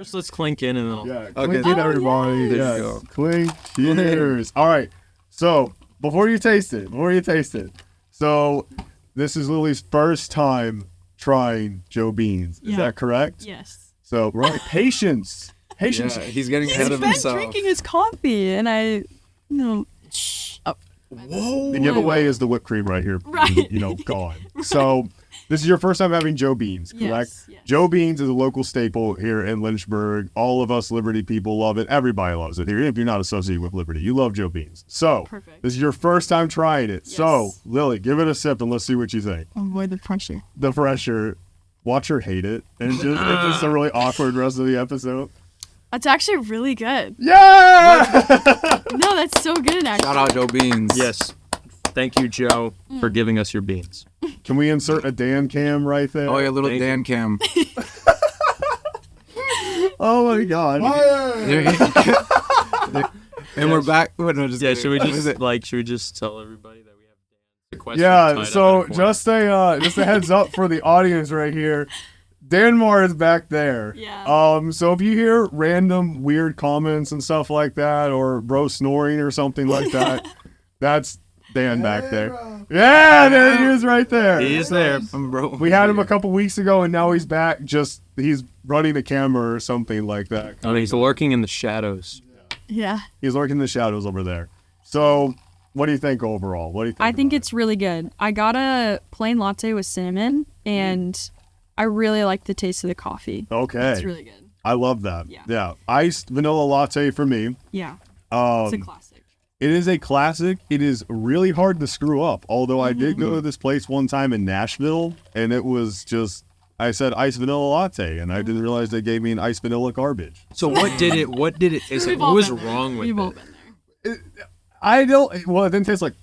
First, let's clink in and then Clink in, everybody. There you go. Clink. Cheers. All right. So before you taste it, so this is Lily's first time trying Joe Beans. Is that correct? Yes. So patience. Yeah, he's getting ahead of He's himself. been drinking his coffee, and Whoa. The giveaway is the whipped cream right here. Right. Gone. So this is your first time having Joe Beans, correct? Yes. Joe Beans is a local staple here in Lynchburg. All of us Liberty people love it. Everybody loves it here. Even if you're not associated with Liberty, you love Joe Beans. So Perfect. this is your first time trying it. Yes. So Lily, give it a sip and let's see what you think. Avoid the pressure. The pressure. Watch her hate it. And it's just a really awkward rest of the episode. That's actually really good. Yeah! No, that's so good, actually. Shout out Joe Beans. Yes. Thank you, Joe, for giving us your beans. Can we insert a Dan cam right there? Oh yeah, little Thank Dan cam. Oh my God. And we're back. Wait, no, just Yeah, kidding. should we just tell everybody that we have the question Yeah, tied so up in a corner? just a heads up for the audience right here. Danmar is back there. Yeah. So if you hear random weird comments and stuff like that, or bro snoring or something like that, that's Dan back there. Yeah, there he is right there. He is there. Bro. We had him a couple weeks ago, and now he's back. He's running the camera or something like that. Oh, he's lurking in the shadows. Yeah. He's lurking in the shadows over there. So, what do you think overall? What do you think? I think about it's really good. I got a plain latte with cinnamon, and I really like the taste of the coffee. it? Okay. It's really good. I love that. Yeah. Iced vanilla latte for me. Yeah. It's a classic. It is a classic. It is really hard to screw up. Although I did go to this place one time in Nashville, and it was just, I said iced vanilla latte, and I didn't realize they gave me an iced vanilla garbage. So what did it what was wrong with We've all it? been there. It didn't taste like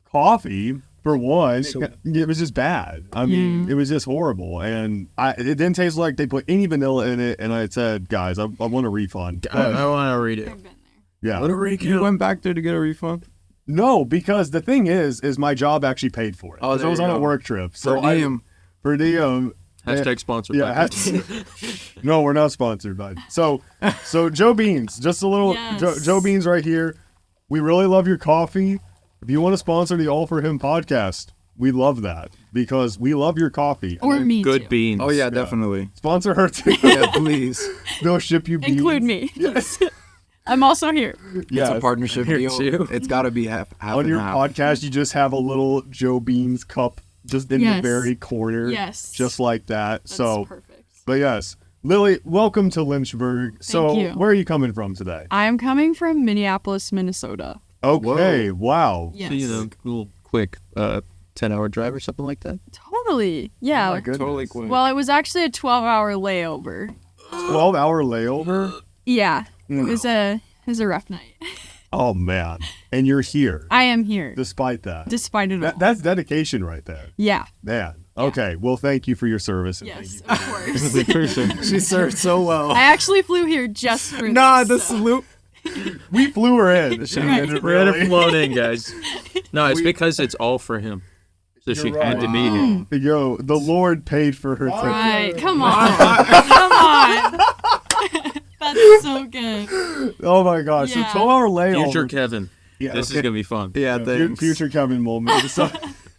coffee, for one. It was just bad. I mean, it was just horrible. And it didn't taste like they put any vanilla in it, and I said, guys, I want a refund. I want to read it. I've been there. Yeah. You went back there to get a refund? No, because the thing is my job actually paid for it. Oh, 'Cause there I was you on a go. work trip. So Per diem. Per diem. Hashtag sponsored. Yeah. No, we're not sponsored, bud. So Joe Beans, just a little Yes. Joe Beans right here. We really love your coffee. If you want to sponsor the All for Him podcast, we love that because we love your coffee. Or me Good too. beans. Oh yeah, definitely. Sponsor her too. Yeah, please. They'll ship you beans. Include me. I'm also here. Yes. It's a partnership Here deal. too. It's got to be half On and your half. podcast, you just have a little Joe Beans cup just in the Yes. very corner. Yes. Just like that. That's so, perfect. but yes. Lily, welcome to Lynchburg. So, you. where are you coming from today? I am coming from Minneapolis, Minnesota. Okay, wow. Yes. So, a little quick 10-hour drive or something like that. Totally. Yeah. Oh my goodness. Totally quick. Well, it was actually a 12-hour layover. 12-hour layover? Yeah. It was a rough night. Oh, man. And you're here, I am here, despite that. despite it all. That's dedication right there. Yeah. Man. Okay, well, thank you for your service. And Yes, thank of course. She served so well. I actually flew here just for Nah, the this. so- salute. you. We flew her in. She Right. didn't We're really. flown in, guys. No, it's because it's all for him. So she You're had to be here. Yo, the Lord paid for her ticket. Right. Come on. Come on. That's so good. Oh my gosh. Yeah. So 12-hour layover. Future Kevin. Yeah, This is going to be fun. Yeah, thanks. future Kevin moment. So,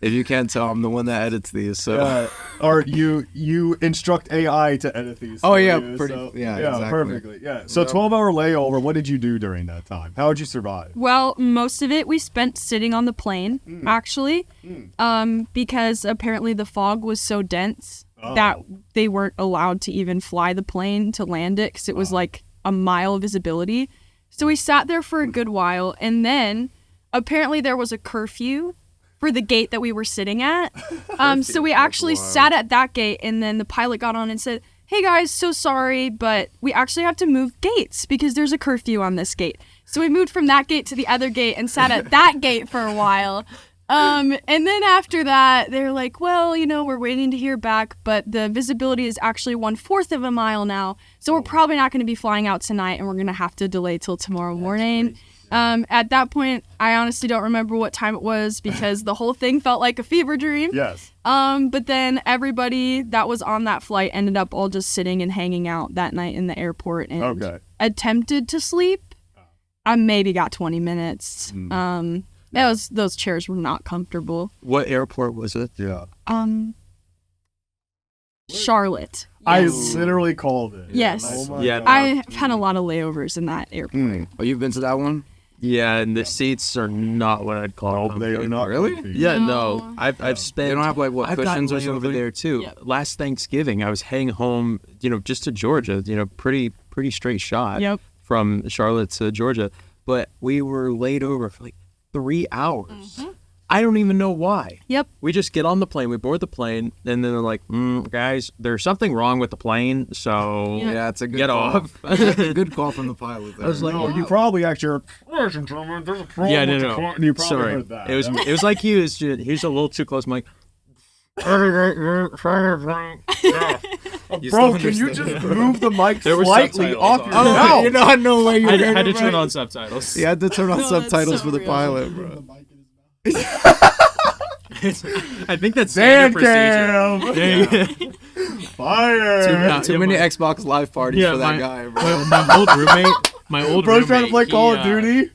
If you can't tell, I'm the one that edits these. So. or you instruct AI to edit these. Oh, for yeah, you, pretty- so- yeah, exactly. perfectly. Yeah. So 12-hour layover. What did you do during that time? How did you survive? Well, most of it we spent sitting on the plane, actually, because apparently the fog was so dense that they weren't allowed to even fly the plane to land it because it was like a mile visibility. So we sat there for a good while, and then apparently there was a curfew for the gate that we were sitting at. So we actually sat at that gate, and then the pilot got on and said, "Hey guys, so sorry, but we actually have to move gates because there's a curfew on this gate." So we moved from that gate to the other gate and sat at that gate for a while. And then after that, they're like, well, we're waiting to hear back, but the visibility is actually 1/4 of a mile now. So we're probably not going to be flying out tonight, and we're going to have to delay till tomorrow morning. At that point, I honestly don't remember what time it was because the whole thing felt like a fever dream. Yes. But then everybody that was on that flight ended up all just sitting and hanging out that night in the airport and attempted to sleep. I maybe got 20 minutes. Those chairs were not comfortable. What airport was it? Yeah. Charlotte. I Yes. literally called it. Yes. Oh my Yeah. God. I've had a lot of layovers in that airport. Oh, you've been to that one? Yeah, and the seats are not what I'd call Oh, they are not Really? comfy. Yeah, No. no. I've spent. They don't have like what I've gotten cushions or layover something there too. Yep. Last Thanksgiving, I was heading home, just to Georgia. Pretty straight shot Yep. from Charlotte to Georgia, but we were laid over for like 3 hours. I don't even know why. Yep. We just get on the plane, we board the plane, and then they're like, guys, there's something wrong with the plane, so Yeah, it's a good get call. off. Good call from the pilot there. I was like, No, you probably actually there's a problem yeah, with the no. car. You probably Sorry. heard that. It was like he was a little too close. I'm like, Bro, can you just move the mic There were slightly subtitles off on. your Oh, mouth? you know, no way you I had to turn on subtitles. You had to turn on No, that's subtitles so for the real. pilot, bro. I think that's standard Dan procedure. cam. Fire. Too many Xbox Live parties Yeah, for that my- guy, bro. My old roommate. Bro's trying to play Call of he, Duty.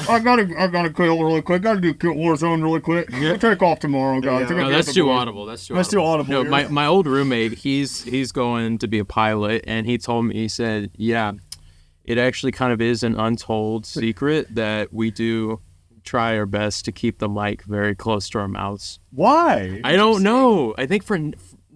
I gotta kill really quick. Gotta do Warzone really quick. I'll take off tomorrow, guys. Yeah. No, that's too audible. That's too audible. No, Yeah. my old roommate, he's going to be a pilot, and he told me, he said, yeah, it actually kind of is an untold secret that we do try our best to keep the mic very close to our mouths. Why? I don't know. I think for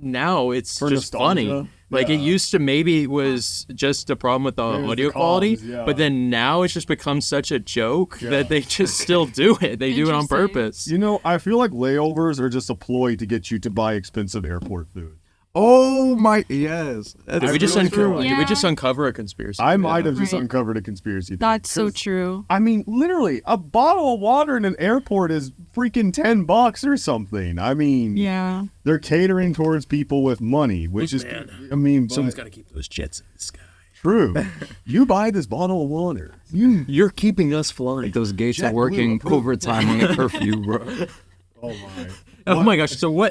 now it's For just nostalgia? funny. Like it Yeah. used to maybe it was just a problem with the It was audio the quality, comms, yeah. but then now it's just become such a joke Yeah. that they just still do it. They do it on Interesting. purpose. You know, I feel like layovers are just a ploy to get you to buy expensive airport food. Oh my, yes. Did we just really uncover? feel Did we Yeah. just uncover a conspiracy? I might have just Right. uncovered a conspiracy. theory. That's so 'Cause, true. I mean, literally, a bottle of water in an airport is freaking $10 or something. I mean, Yeah. they're catering towards people with money, which is, I mean, Someone's got to keep those jets in the sky. true. You buy this bottle of water. You're keeping us flying. Like those gates Jet are working blue. overtime at curfew, bro. Oh my. Oh my gosh! So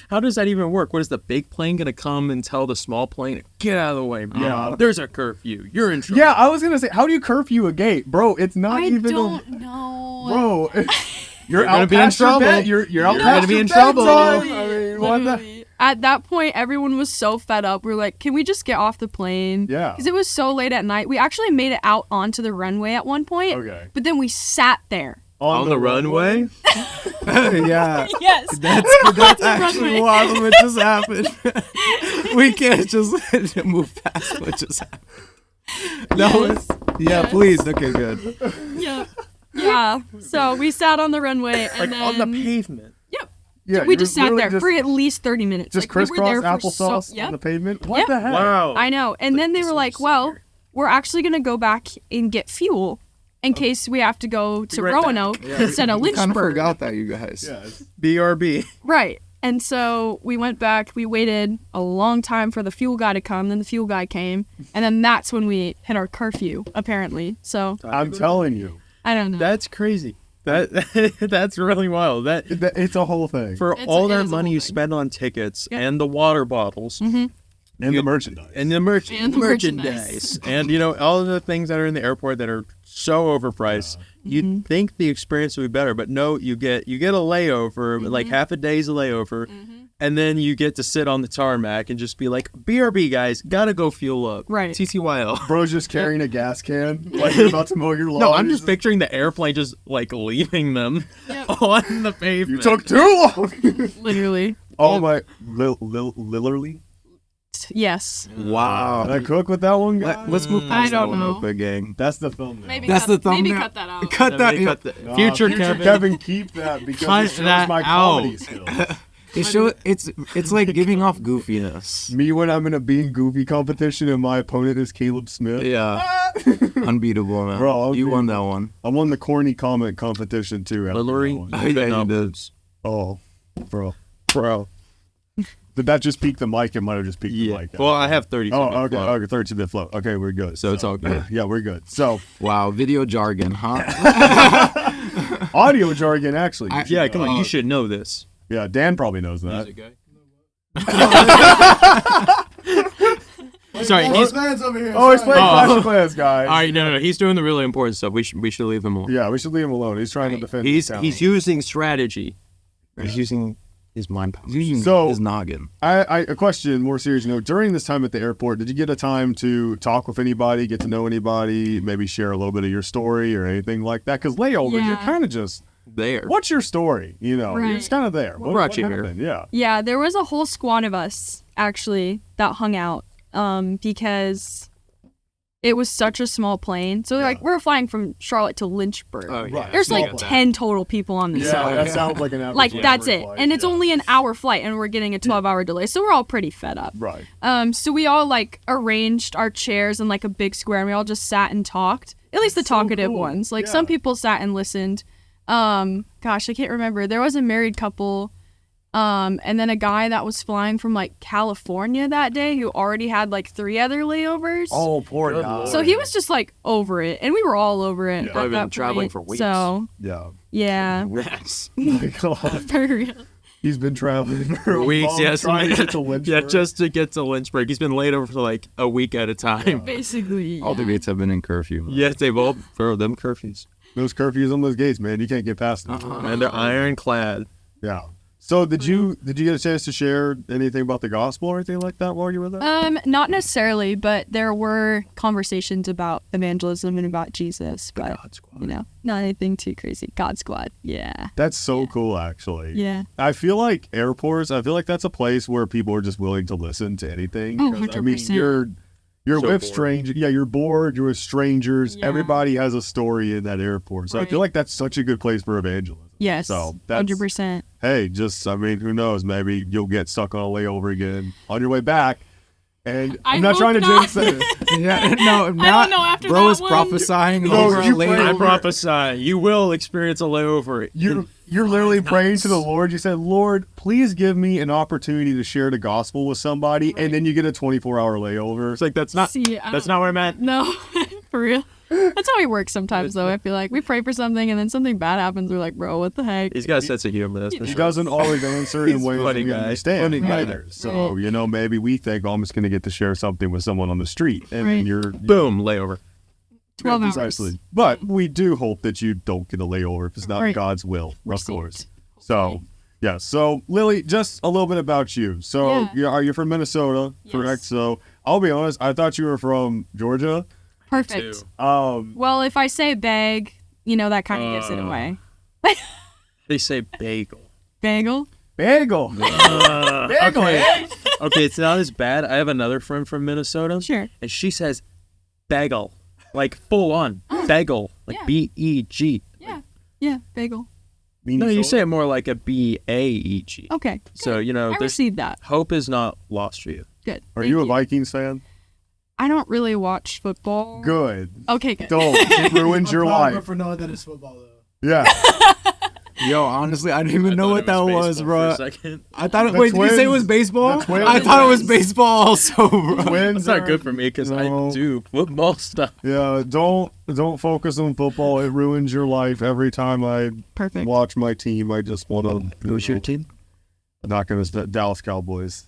how does that even work? What is the big plane gonna come and tell the small plane, get out of the way? Man. Yeah. There's a curfew. You're in trouble. Yeah, I was gonna say, how do you curfew a gate, bro? It's not I even don't know. bro. You're gonna out be in past your trouble. bed. You're out You're past gonna be your in trouble. bedtime. I mean, what the? Literally. At that point, everyone was so fed up. We were like, can we just get off the plane? Yeah. Because it was so late at night. We actually made it out onto the runway at one point. Okay. But then we sat there. On the runway? Yeah. Yes. That's actually wild what just happened. We can't just let it move past what just happened. No, Yes. yeah, Yes. please. Okay, good. Yeah. Yeah. So we sat on the runway and Like then on the pavement. Yep. Yeah, We you just were sat literally there just, for at least 30 minutes. just Like, we were crisscross there for applesauce so, yep. on the pavement. What Yep. the heck? Wow. I know. And then they This were like, was well, weird. we're actually going to go back and get fuel in case we have to go to right back. Roanoke instead of Kind of Lynchburg. forgot that, you guys. Yes. BRB. Right. And so we went back. We waited a long time for the fuel guy to come. Then the fuel guy came. And then that's when we hit our curfew, apparently. So I'm telling you, I don't know. That's crazy. That's really wild. it's a whole thing. For It's- all it that is a money whole you thing. spend on tickets Yep. and the water bottles and the merchandise. and the And the merchandise and all of the things that are in the airport that are so overpriced, you'd think the experience would be better, but no, you get a layover, like half a day's a layover, and then you get to sit on the tarmac and just be like, BRB guys, gotta go fuel up. Right. TTYL. Bro's just carrying a gas can, like you're about to mow your lawn. No, I'm just picturing the airplane just like leaving them Yep. on the You pavement. took too long. Literally. Oh my, literally. Yes. Wow. Did I cook with that one, guy? Let's move past I don't that one know. real quick, gang. That's the thumbnail. Maybe That's cut, the maybe thumbnail. cut that out. Cut that. Cut the- Nah, future Kevin. Kevin, keep that because Cut it shows that my out. comedy skills. It's like giving off goofiness. Me when I'm in a being goofy competition and my opponent is Caleb Smith. Yeah. Unbeatable, man. Bro, you won that one. I won the corny comment competition too. after that Lillery. one. Oh, yeah, you did. Oh, bro. Did that just peak the mic? It might have just peaked the mic. Well, I have 30. Oh, okay. Okay, 32-bit flow. Okay, we're good. So it's all good. Yeah, we're good. So Wow, video jargon, huh? audio jargon, actually. Yeah, come on. You should know this. Yeah, Dan probably knows that. Sorry. He's, Over here. Oh, he's playing Clash of Clans, guys. all right, no. He's doing the really important stuff. We should leave him alone. Yeah, we should leave him alone. He's trying to defend his town. He's using strategy. He's using his mind power. So- His noggin. A question, more serious note. During this time at the airport, did you get a time to talk with anybody, get to know anybody, maybe share a little bit of your story or anything like that? Because layovers, you're Yeah. kind of just, There. what's your story? You know, Right. it's kind of there. What brought you here? happened? Yeah. Yeah, there was a whole squad of us actually that hung out because it was such a small plane. So like we're flying from Charlotte to Lynchburg. Oh, yeah. Right. There's Small like plane. 10 total people on this Yeah, flight. that sounds like an average. Like that's average it. flight, And it's yeah. only an hour flight and we're getting a 12-hour delay. So we're all pretty fed up. Right. So we all like arranged our chairs in like a big square and we all just sat and talked. At least the talkative cool. ones. Like Yeah. some people sat and listened. Gosh, I can't remember. There was a married couple. And then a guy that was flying from like California that day who already had like 3 other layovers. Oh, poor guy. So he was just like over it, and we were all over it. Yeah. At I've been that traveling point. for weeks. So Yeah. yeah, Yes. My God. for real. He's been traveling for a Weeks, long yes. trying to get to Lynchburg. Yeah, just to get to Lynchburg. He's been laid over for like a week at a time. Basically. All the gates have been in curfew. Yes, they've all throw them curfews. Those curfews on those gates, man. You can't get past them. And they're ironclad. Yeah. So did you get a chance to share anything about the gospel or anything like that while you were there? Not necessarily, but there were conversations about evangelism and about Jesus, but God Squad. you know, not anything too crazy. God Squad, yeah, That's so cool, actually. yeah. I feel like airports. I feel like that's a place where people are just willing to listen to anything. Oh, 'Cause, I mean, 100%. you're So with bored. strangers. Yeah, you're bored. You're with strangers. Yeah. Everybody has a story in that airport. So I Right. feel like that's such a good place for evangelism. Yes, So that's 100%. Hey, I mean, who knows? Maybe you'll get stuck on a layover again on your way back. And I I'm not hope trying to not. jinx it. Yeah, no, don't know after bro that is one. prophesying No, over you a later. pray I over- prophesy, you will experience a layover. You're literally praying to the Lord. You said, Lord, please give me an opportunity to share the gospel with somebody, and then you get a 24-hour layover. It's like that's not That's not what I meant. No, for real. That's how we work sometimes, though. I feel like we pray for something and then something bad happens. We're like, bro, what the heck? He's got a sense of humor. That's for He sure. doesn't always answer in He's a ways funny we guy. understand Funny guy. either. So, maybe we think, I'm just going to get to share something with someone on the street. And Right. you're Boom, layover. 12 hours. Precisely. But we do hope that you don't get a layover if it's not Right. God's will, of Receipt. course. So, yeah. So, Lily, just a little bit about you. So, Yeah. you're from Minnesota, correct? Yes. So, I'll be honest, I thought you were from Georgia. Perfect. Too. Well, if I say bag, that kind of gives it away. They say bagel. Bagel? Bagel. Okay. Okay, it's not as bad. I have another friend from Minnesota. Sure. And she says bagel. Like full on. Bagel. Like Yeah. B-E-G. Yeah. Yeah, bagel. No, you say it more like a B-A-E-G. Okay. So, I there's received that. hope is not lost for you. Good. Are Thank you a Vikings fan? I don't really watch football. Good. Okay, good. Don't. It ruins your life. For knowing that it's football, though. Yeah. Yo, honestly, I didn't even know what that was, bro. I thought it. The Wait, did you say it was Twins- baseball? the Twins- I thought it was baseball also, bro. Twins That's not are- good for me because No. I do football stuff. Yeah, don't focus on football. It ruins your life. Every time I Perfect. watch my team, I just want to. Who's your team? Not gonna Dallas Cowboys.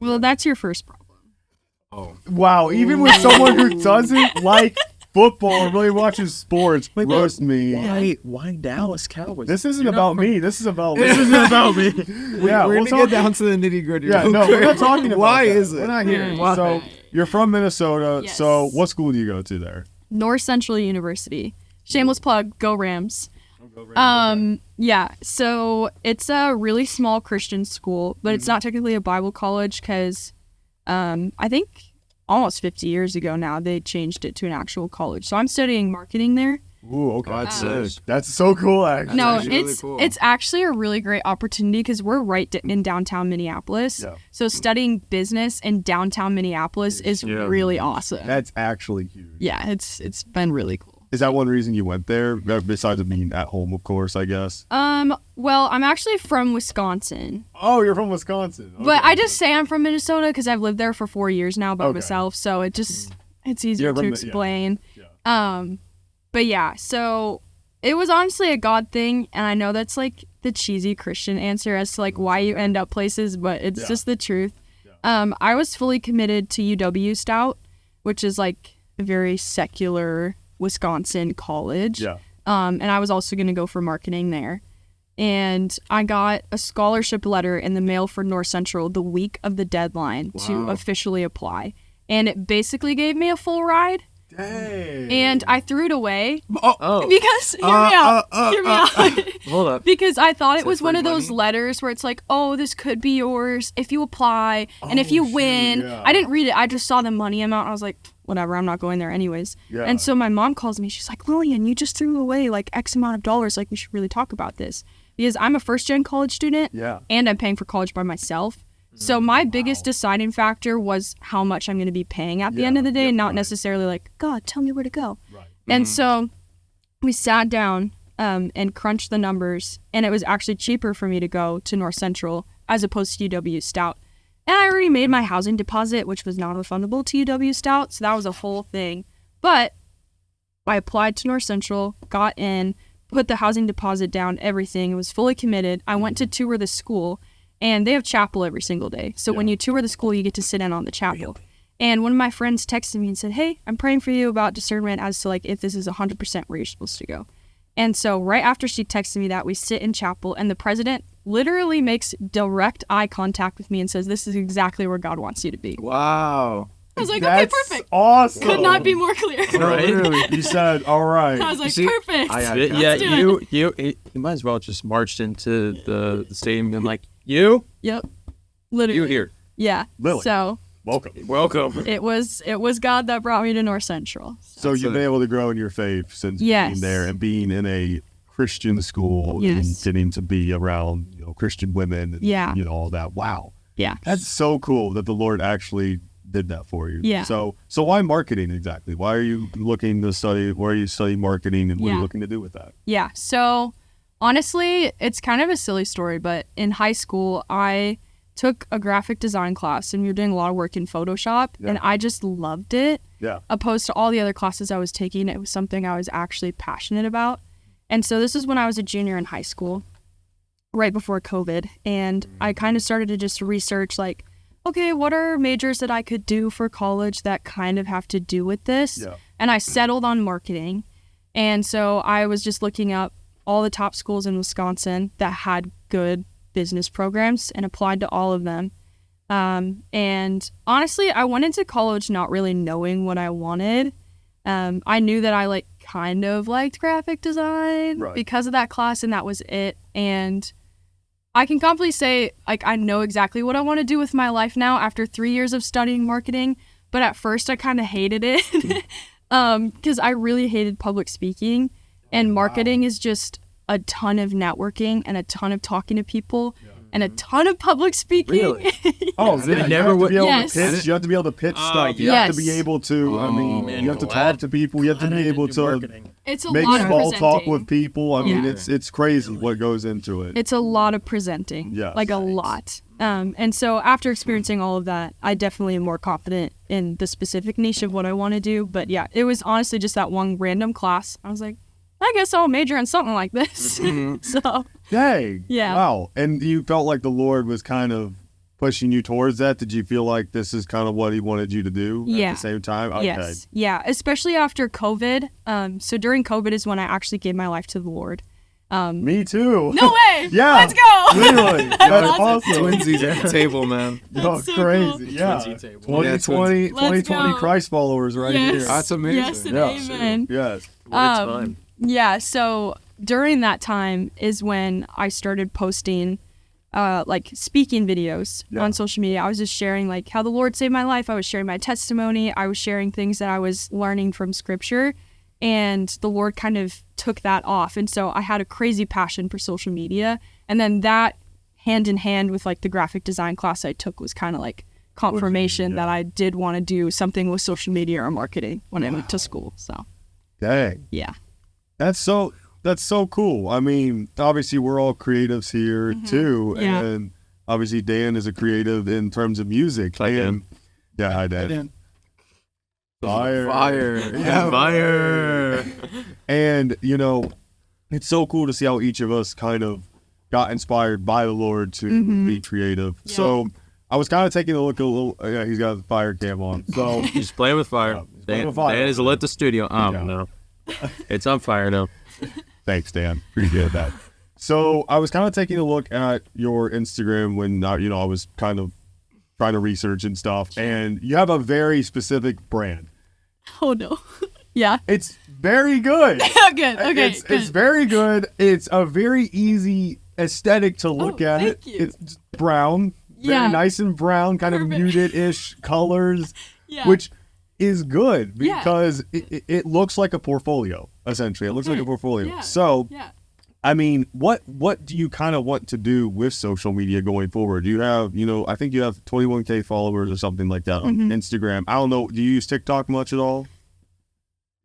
Well, that's your first problem. Wow, even with someone who doesn't like football or really watches sports, roast me. Why Dallas Cowboys? This isn't about me. This is about. This isn't about me. Yeah, We're we'll gonna talk- get down to the nitty gritty. Yeah, no, we're not talking about. Why that. is it? We're not here. Why? So you're from Minnesota. Yes. So what school do you go to there? North Central University. Shameless plug. Go Rams. Yeah. So it's a really small Christian school, but it's not technically a Bible college because, I think almost 50 years ago now they changed it to an actual college. So I'm studying marketing there. Ooh, okay. Oh, that's sick. That's so cool, actually. No, actually really it's cool. it's actually a really great opportunity because we're right in downtown Minneapolis. Yeah. So studying business in downtown Minneapolis is Yeah. really awesome. That's actually huge. Yeah, it's been really cool. Is that one reason you went there? Besides it being at home, of course, I guess. Well, I'm actually from Wisconsin. Oh, you're from Wisconsin. Okay. But I just say I'm from Minnesota because I've lived there for 4 years now by Okay. myself, so it's easier to explain. Yeah. But yeah, so it was honestly a God thing, and I know that's like the cheesy Christian answer as to like why you end up places, but it's just the truth. I was fully committed to UW Stout, which is like a very secular Wisconsin college. Yeah. And I was also going to go for marketing there. And I got a scholarship letter in the mail for North Central the week of the deadline to officially apply. And it basically gave me a full ride. Dang. And I threw it away Oh. because, hear me out. Hold up. Because I thought it was for one of those money? letters where it's like, oh, this could be yours if you apply. And if you win. yeah. I didn't read it. I just saw the money amount. I was like, whatever, I'm not going there anyways. Yeah. And so my mom calls me. She's like, Lillian, you just threw away like X amount of dollars. Like, we should really talk about this. Because I'm a first-gen college student. Yeah. And I'm paying for college by myself. So my biggest deciding factor was how much I'm going to be paying at the end of the day, not necessarily like, God, tell me where to go. Right. And so we sat down and crunched the numbers, and it was actually cheaper for me to go to North Central as opposed to UW Stout. And I already made my housing deposit, which was non-refundable to UW Stout, so that was a whole thing. But I applied to North Central, got in, put the housing deposit down, everything. It was fully committed. I went to tour the school, and they have chapel every single day. So when you tour the school, you get to sit in on the chapel. And one of my friends texted me and said, hey, I'm praying for you about discernment as to like if this is 100% where you're supposed to go. And so right after she texted me that, we sit in chapel, and the president literally makes direct eye contact with me and says, this is exactly where God wants you to be. Wow. I was like, That's okay, perfect. awesome. Could not be more clear. Right? Literally, you said, all right. I was like, see, perfect. Yeah, Let's do you might as well just marched into the stadium and been like, you Yep. Literally. here. Yeah. Lily. So Welcome. it was God that brought me to North Central. So you've been able to grow in your faith since Yes. being there and being in a Christian school and Yes. getting to be around, Christian women and, Yeah. all that. Wow. Yeah. That's so cool that the Lord actually did that for you. Yeah. So why marketing exactly? Why are you looking to study, why are you studying marketing and what are you Yeah. looking to do with that? Yeah. So honestly, it's kind of a silly story, but in high school, I took a graphic design class and we were doing a lot of work in Photoshop and I just loved it. Yeah. Opposed to all the other classes I was taking, it was something I was actually passionate about. And so this is when I was a junior in high school, right before COVID. And I kind of started to just research like, okay, what are majors that I could do for college that kind of have to do with this? Yeah. And I settled on marketing. And so I was just looking up all the top schools in Wisconsin that had good business programs and applied to all of them. And honestly, I went into college not really knowing what I wanted. I knew that I kind of liked graphic design because of that class, and that was it. And I can confidently say I know exactly what I want to do with my life now after 3 years of studying marketing. But at first I kind of hated it because I really hated public speaking, and marketing is just a ton of networking and a ton of talking to people and a ton of public speaking. Really? Oh, Yeah, yeah, I never would. you Yes. you have to be able to pitch stuff. You have to be Yes. able to, man, you have to glad- talk to people. You have to be able to It's a make lot of small presenting. talk with people. I mean, Yeah. it's crazy what goes into it. It's a lot of presenting. Yes. Like a lot. And so after experiencing all of that, I definitely am more confident in the specific niche of what I want to do. But yeah, it was honestly just that one random class. I was like, I guess I'll major in something like this. So Dang. Yeah. Wow. And you felt like the Lord was kind of pushing you towards that? Did you feel like this is kind of what he wanted you to do Yeah. at the same time? Okay. yes. Yeah. Especially after COVID. So during COVID is when I actually gave my life to the Lord. Me too. No way. Yeah. Let's go. Literally. That's awesome. Twinsies at the table, man. Oh, so crazy. cool. Yeah. Twinsy table. 2020, Let's 2020 go. Christ followers right Yes. here. That's amazing. Yes and Yeah. amen. Yes. What a time. Yeah, so during that time is when I started posting speaking videos on social media. I was just sharing how the Lord saved my life. I was sharing my testimony. I was sharing things that I was learning from scripture, and the Lord kind of took that off. And so I had a crazy passion for social media. And then that hand in hand with the graphic design class I took was kind of confirmation that I did want to do something with social media or marketing when I went to school. So Dang. Yeah. That's so cool. I mean, obviously we're all creatives here too. Yeah. And obviously Dan is a creative in terms of music. Hi, Dan. Yeah, hi Dan. Fire. Yeah, fire. And, it's so cool to see how each of us kind of got inspired by the Lord to be creative. Yeah. So I was kind of taking a look yeah, he's got the fire cam on. So He's playing with fire. He's playing with fire. Dan has lit the studio. Yeah. No. It's on fire now. thanks, Dan. Appreciate that. So I was kind of taking a look at your Instagram when, I was kind of trying to research and stuff. And you have a very specific brand. Oh no. Yeah. It's very good. Good. Okay. It's very good. It's a very easy aesthetic to look at it. thank you. It's brown, very Yeah. nice and brown, kind of Perfect. muted-ish colors, Yeah. which is good Yeah. because it looks like a portfolio, essentially. It looks like a portfolio. Yeah. So, Yeah. I mean, what do you kind of want to do with social media going forward? Do you have, I think you have 21K followers or something like that on Instagram. I don't know. Do you use TikTok much at all?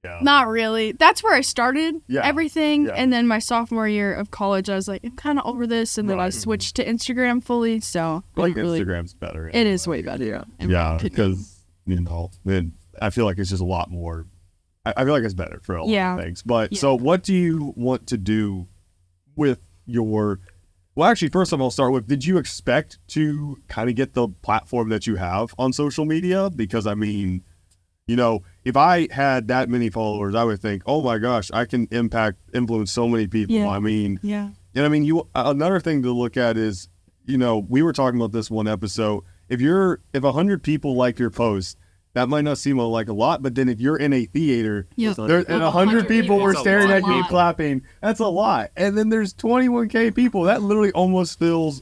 Yeah. Not really. That's where I started Yeah. everything. Yeah. And then my sophomore year of college, I was like, I'm kind of over this. And then I Right. switched to Instagram fully. So I think really, Instagram's better. it is way better. Yeah. in my Yeah, opinion. because I feel like it's just a lot more. I feel like it's better for a lot Yeah. of things. But Yeah. so, what do you want to do with your? Well, actually, first of all, start with: did you expect to kind of get the platform that you have on social media? Because I mean, if I had that many followers, I would think, oh my gosh, I can influence so many people. Yeah. I mean, Yeah. and I mean, another thing to look at is, we were talking about this one episode. If 100 people like your post, that might not seem like a lot, but then if you're in a theater, Yeah. and 100 people were It's a staring lot. at you clapping, that's a lot. And then there's 21K people. That literally almost feels.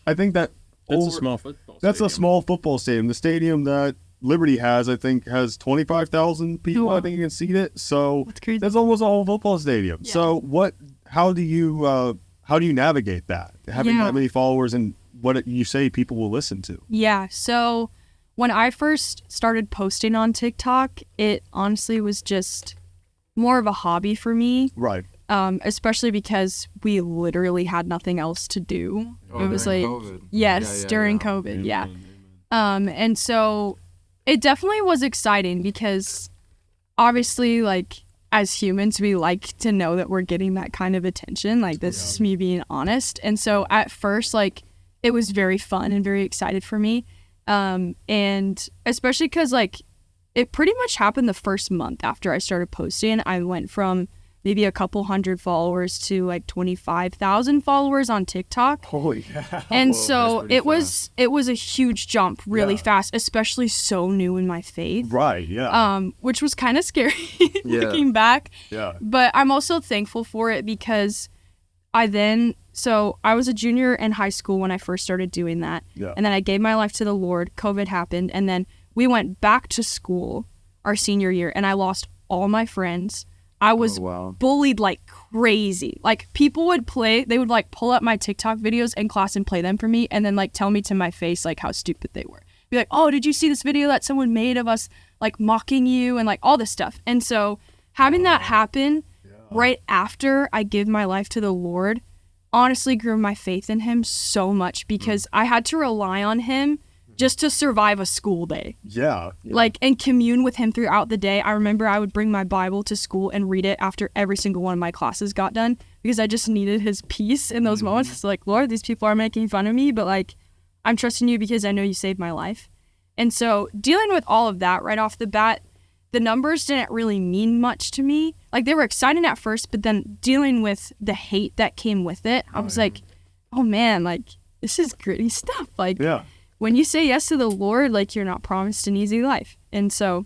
I think That's a small football. That's a stadium. small football stadium. The stadium that Liberty has, I think, has 25,000 people. Wow. I think you can seat it. So That's crazy. that's almost a whole football stadium. Yeah. So how do you navigate that? Having Yeah. that many followers and what you say people will listen to. Yeah. So when I first started posting on TikTok, it honestly was just more of a hobby for me. Right. Especially because we literally had nothing else to do. Oh, it was during like, COVID. yes, Yeah, during yeah. COVID. Yeah. And so it definitely was exciting because obviously, like, as humans, we like to know that we're getting that kind of attention. Like, this is me being honest. And so at first, like, it was very fun and very excited for me. And especially because, like, it pretty much happened the first month after I started posting. I went from maybe a couple hundred followers to like 25,000 followers on TikTok. Holy cow. And so pretty it was a huge jump really Yeah. fast, especially so new in my faith. Right. Yeah. Which was kind of scary Yeah. looking back. yeah. But I'm also thankful for it because I was a junior in high school when I first started doing that. Yeah. And then I gave my life to the Lord. COVID happened. And then we went back to school our senior year and I lost all my friends. I was wow. bullied like crazy. Like people they would like pull up my TikTok videos in class and play them for me and then like tell me to my face like how stupid they were. Be like, oh, did you see this video that someone made of us like mocking you and like all this stuff. And so having that happen right after I give my life to the Lord honestly grew my faith in him so much because I had to rely on him just to survive a school day. Yeah. Like, and commune with him throughout the day. I remember I would bring my Bible to school and read it after every single one of my classes got done because I just needed his peace in those moments. It's like, Lord, these people are making fun of me, but like, I'm trusting you because I know you saved my life. And so dealing with all of that right off the bat, the numbers didn't really mean much to me. Like, they were exciting at first, but then dealing with the hate that came with it, I was like, oh man, like, this is gritty stuff. Like, Yeah. when you say yes to the Lord, like you're not promised an easy life. And so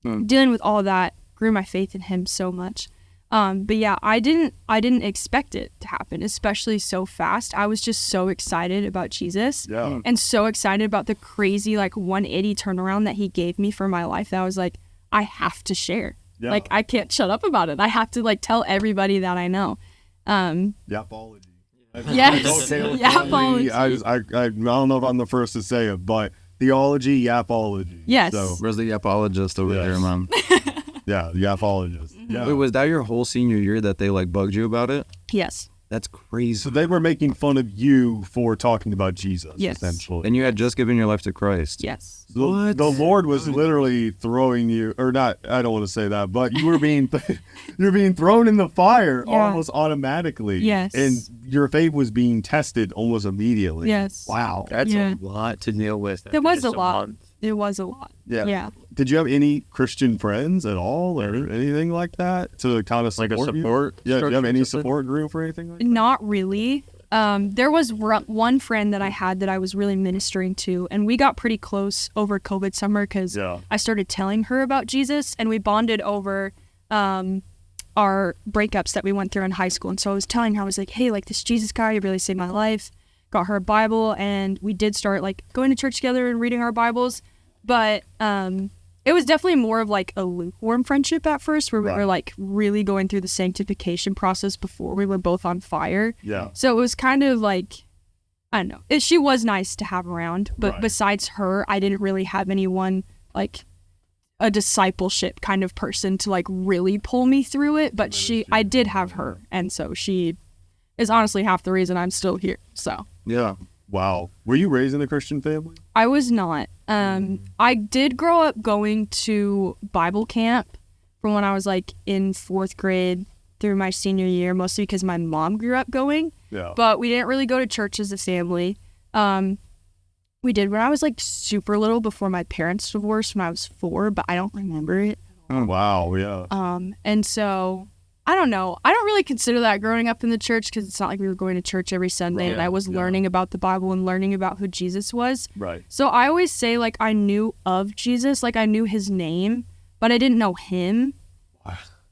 dealing with all of that grew my faith in him so much. But yeah, I didn't expect it to happen, especially so fast. I was just so excited about Jesus Yeah. and so excited about the crazy like 180 turnaround that he gave me for my life that I was like, I have to share. Yeah. Like I can't shut up about it. I have to like tell everybody that I know. Yapology. Yes. Yapology. I don't know if I'm the first to say it, but theology, yapology. Yes. So, Where's the apologist over Yes. there, Mom? Yeah, the apologist. Yeah. Wait, was that your whole senior year that they like bugged you about it? Yes. That's crazy. So they were making fun of you for talking about Jesus, Yes. essentially. And you had just given your life to Christ. Yes. The Lord was literally throwing you, or not, I don't want to say that, but you were being you're being thrown in the fire Yeah. almost automatically. Yes. And your faith was being tested almost immediately. Yes. Wow. That's Yeah. a lot to deal with. There was after a just lot. month. It was a lot. Yeah. Yeah. Did you have any Christian friends at all or anything like that to kind of Like support a you? support? Yeah, do you have structure any or something? support group or anything like that? Not really. There was one friend that I had that I was really ministering to, and we got pretty close over COVID summer because Yeah. I started telling her about Jesus, and we bonded over our breakups that we went through in high school. And so I was telling her, I was like, hey, like this Jesus guy, he really saved my life. Got her a Bible, and we did start like going to church together and reading our Bibles. But it was definitely more of like a lukewarm friendship at first, where we Right. were like really going through the sanctification process before we were both on fire. Yeah. So it was kind of like, I don't know. She was nice to have around, but Right. besides her, I didn't really have anyone like a discipleship kind of person to like really pull me through it. But I did have her, and so she is honestly half the reason I'm still here. So Yeah. Wow. Were you raised in a Christian family? I was not. I did grow up going to Bible camp from when I was like in 4th grade through my senior year, mostly because my mom grew up going. Yeah. But we didn't really go to church as a family. We did when I was like super little before my parents divorced when I was 4, but I don't remember it. Wow. Yeah. And so I don't know. I don't really consider that growing up in the church because it's not like we were going to church every Sunday and I was learning about the Bible and learning about who Jesus was. Right. So I always say like I knew of Jesus, like I knew his name, but I didn't know him.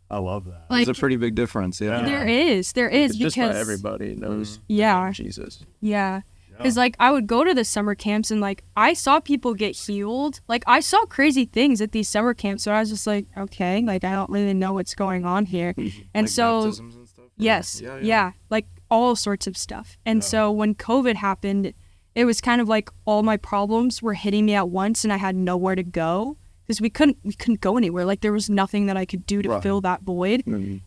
I love that. Like It's a pretty big difference. Yeah. there is It's because just about everybody knows yeah. Jesus. Yeah. Because, like, I would go to the summer camps and, like, I saw people get healed. Like, I saw crazy things at these summer camps. So I was just like, okay, like, I don't really know what's going on here. And Like so, baptisms and stuff? yes, Yeah, yeah, like, all sorts of stuff. And so when COVID happened, it was kind of like all my problems were hitting me at once and I had nowhere to go. Because we couldn't go anywhere. Like, there was nothing that I could do to fill that void.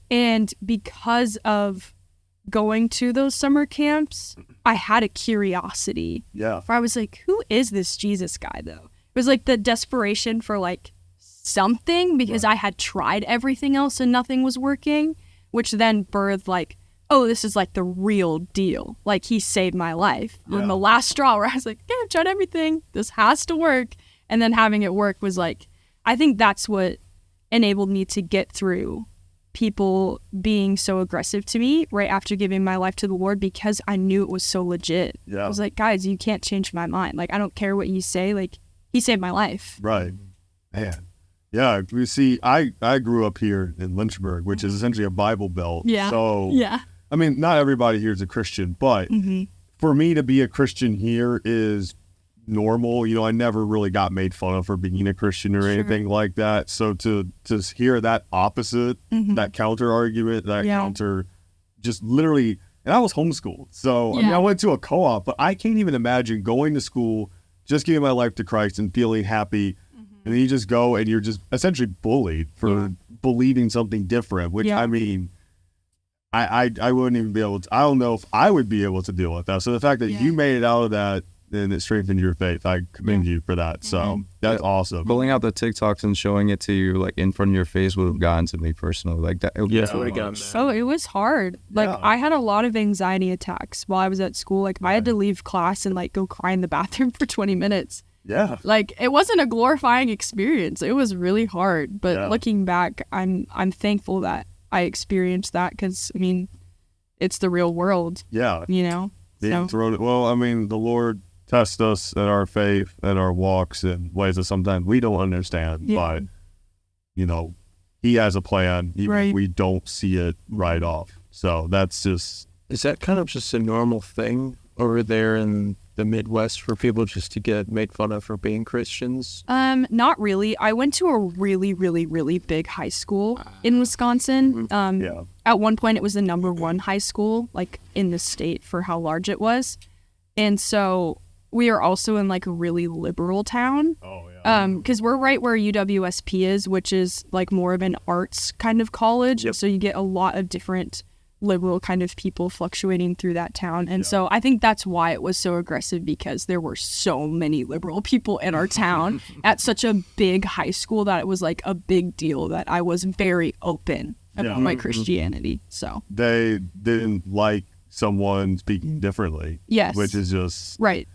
And because of going to those summer camps, I had a curiosity. Yeah. Where I was like, who is this Jesus guy, though? It was like the desperation for like something because I had tried everything else and nothing was working, which then birthed like, oh, this is like the real deal. Like, he saved my life. And the last straw where I was like, okay, I've tried everything. This has to work. And then having it work was like, I think that's what enabled me to get through people being so aggressive to me right after giving my life to the Lord because I knew it was so legit. Yeah. I was like, guys, you can't change my mind. Like, I don't care what you say. Like, he saved my life. Right. Man. Yeah. You see, I grew up here in Lynchburg, which is essentially a Bible Belt. Yeah. So, Yeah. I mean, not everybody here is a Christian, but for me to be a Christian here is normal. You know, I never really got made fun of for being a Christian or anything like that. So to hear that opposite, that counter argument, that counter, just literally, and I was homeschooled. So I mean, I went to a co-op, but I can't even imagine going to school, just giving my life to Christ and feeling happy. And then you just go and you're just essentially bullied for believing something different, which I mean, I wouldn't even be able to, I don't know if I would be able to deal with that. So the fact that you made it out of that and it strengthened your faith, I commend you for that. So that's awesome. Pulling out the TikToks and showing it to you like in front of your face would have gotten to me personally. Like that. Yeah, I would have gotten that. Oh, it was hard. Like, I had a lot of anxiety attacks while I was at school. Like, I had to leave class and like go cry in the bathroom for 20 minutes. Yeah. Like, it wasn't a glorifying experience. It was really hard. But looking back, I'm thankful that I experienced that because, I mean, it's the real world. Yeah. You know? Being thrown. Well, I mean, the Lord tests us in our faith and our walks in ways that sometimes we don't understand. But, you know, He has a plan, even if we don't see it right off. So that's just. Is that kind of just a normal thing over there in the Midwest for people just to get made fun of for being Christians? Not really. I went to a really, really, really big high school in Wisconsin. At one point, it was the #1 high school, like, in the state for how large it was. And so we are also in, like, a really liberal town. Oh, yeah. Because we're right where UWSP is, which is like more of an arts kind of college. Yep. So you get a lot of different liberal kind of people fluctuating through that town. And so I think that's why it was so aggressive, because there were so many liberal people in our town at such a big high school that it was like a big deal that I was very open about my Christianity. So They didn't like someone speaking differently. yes. Which is just right.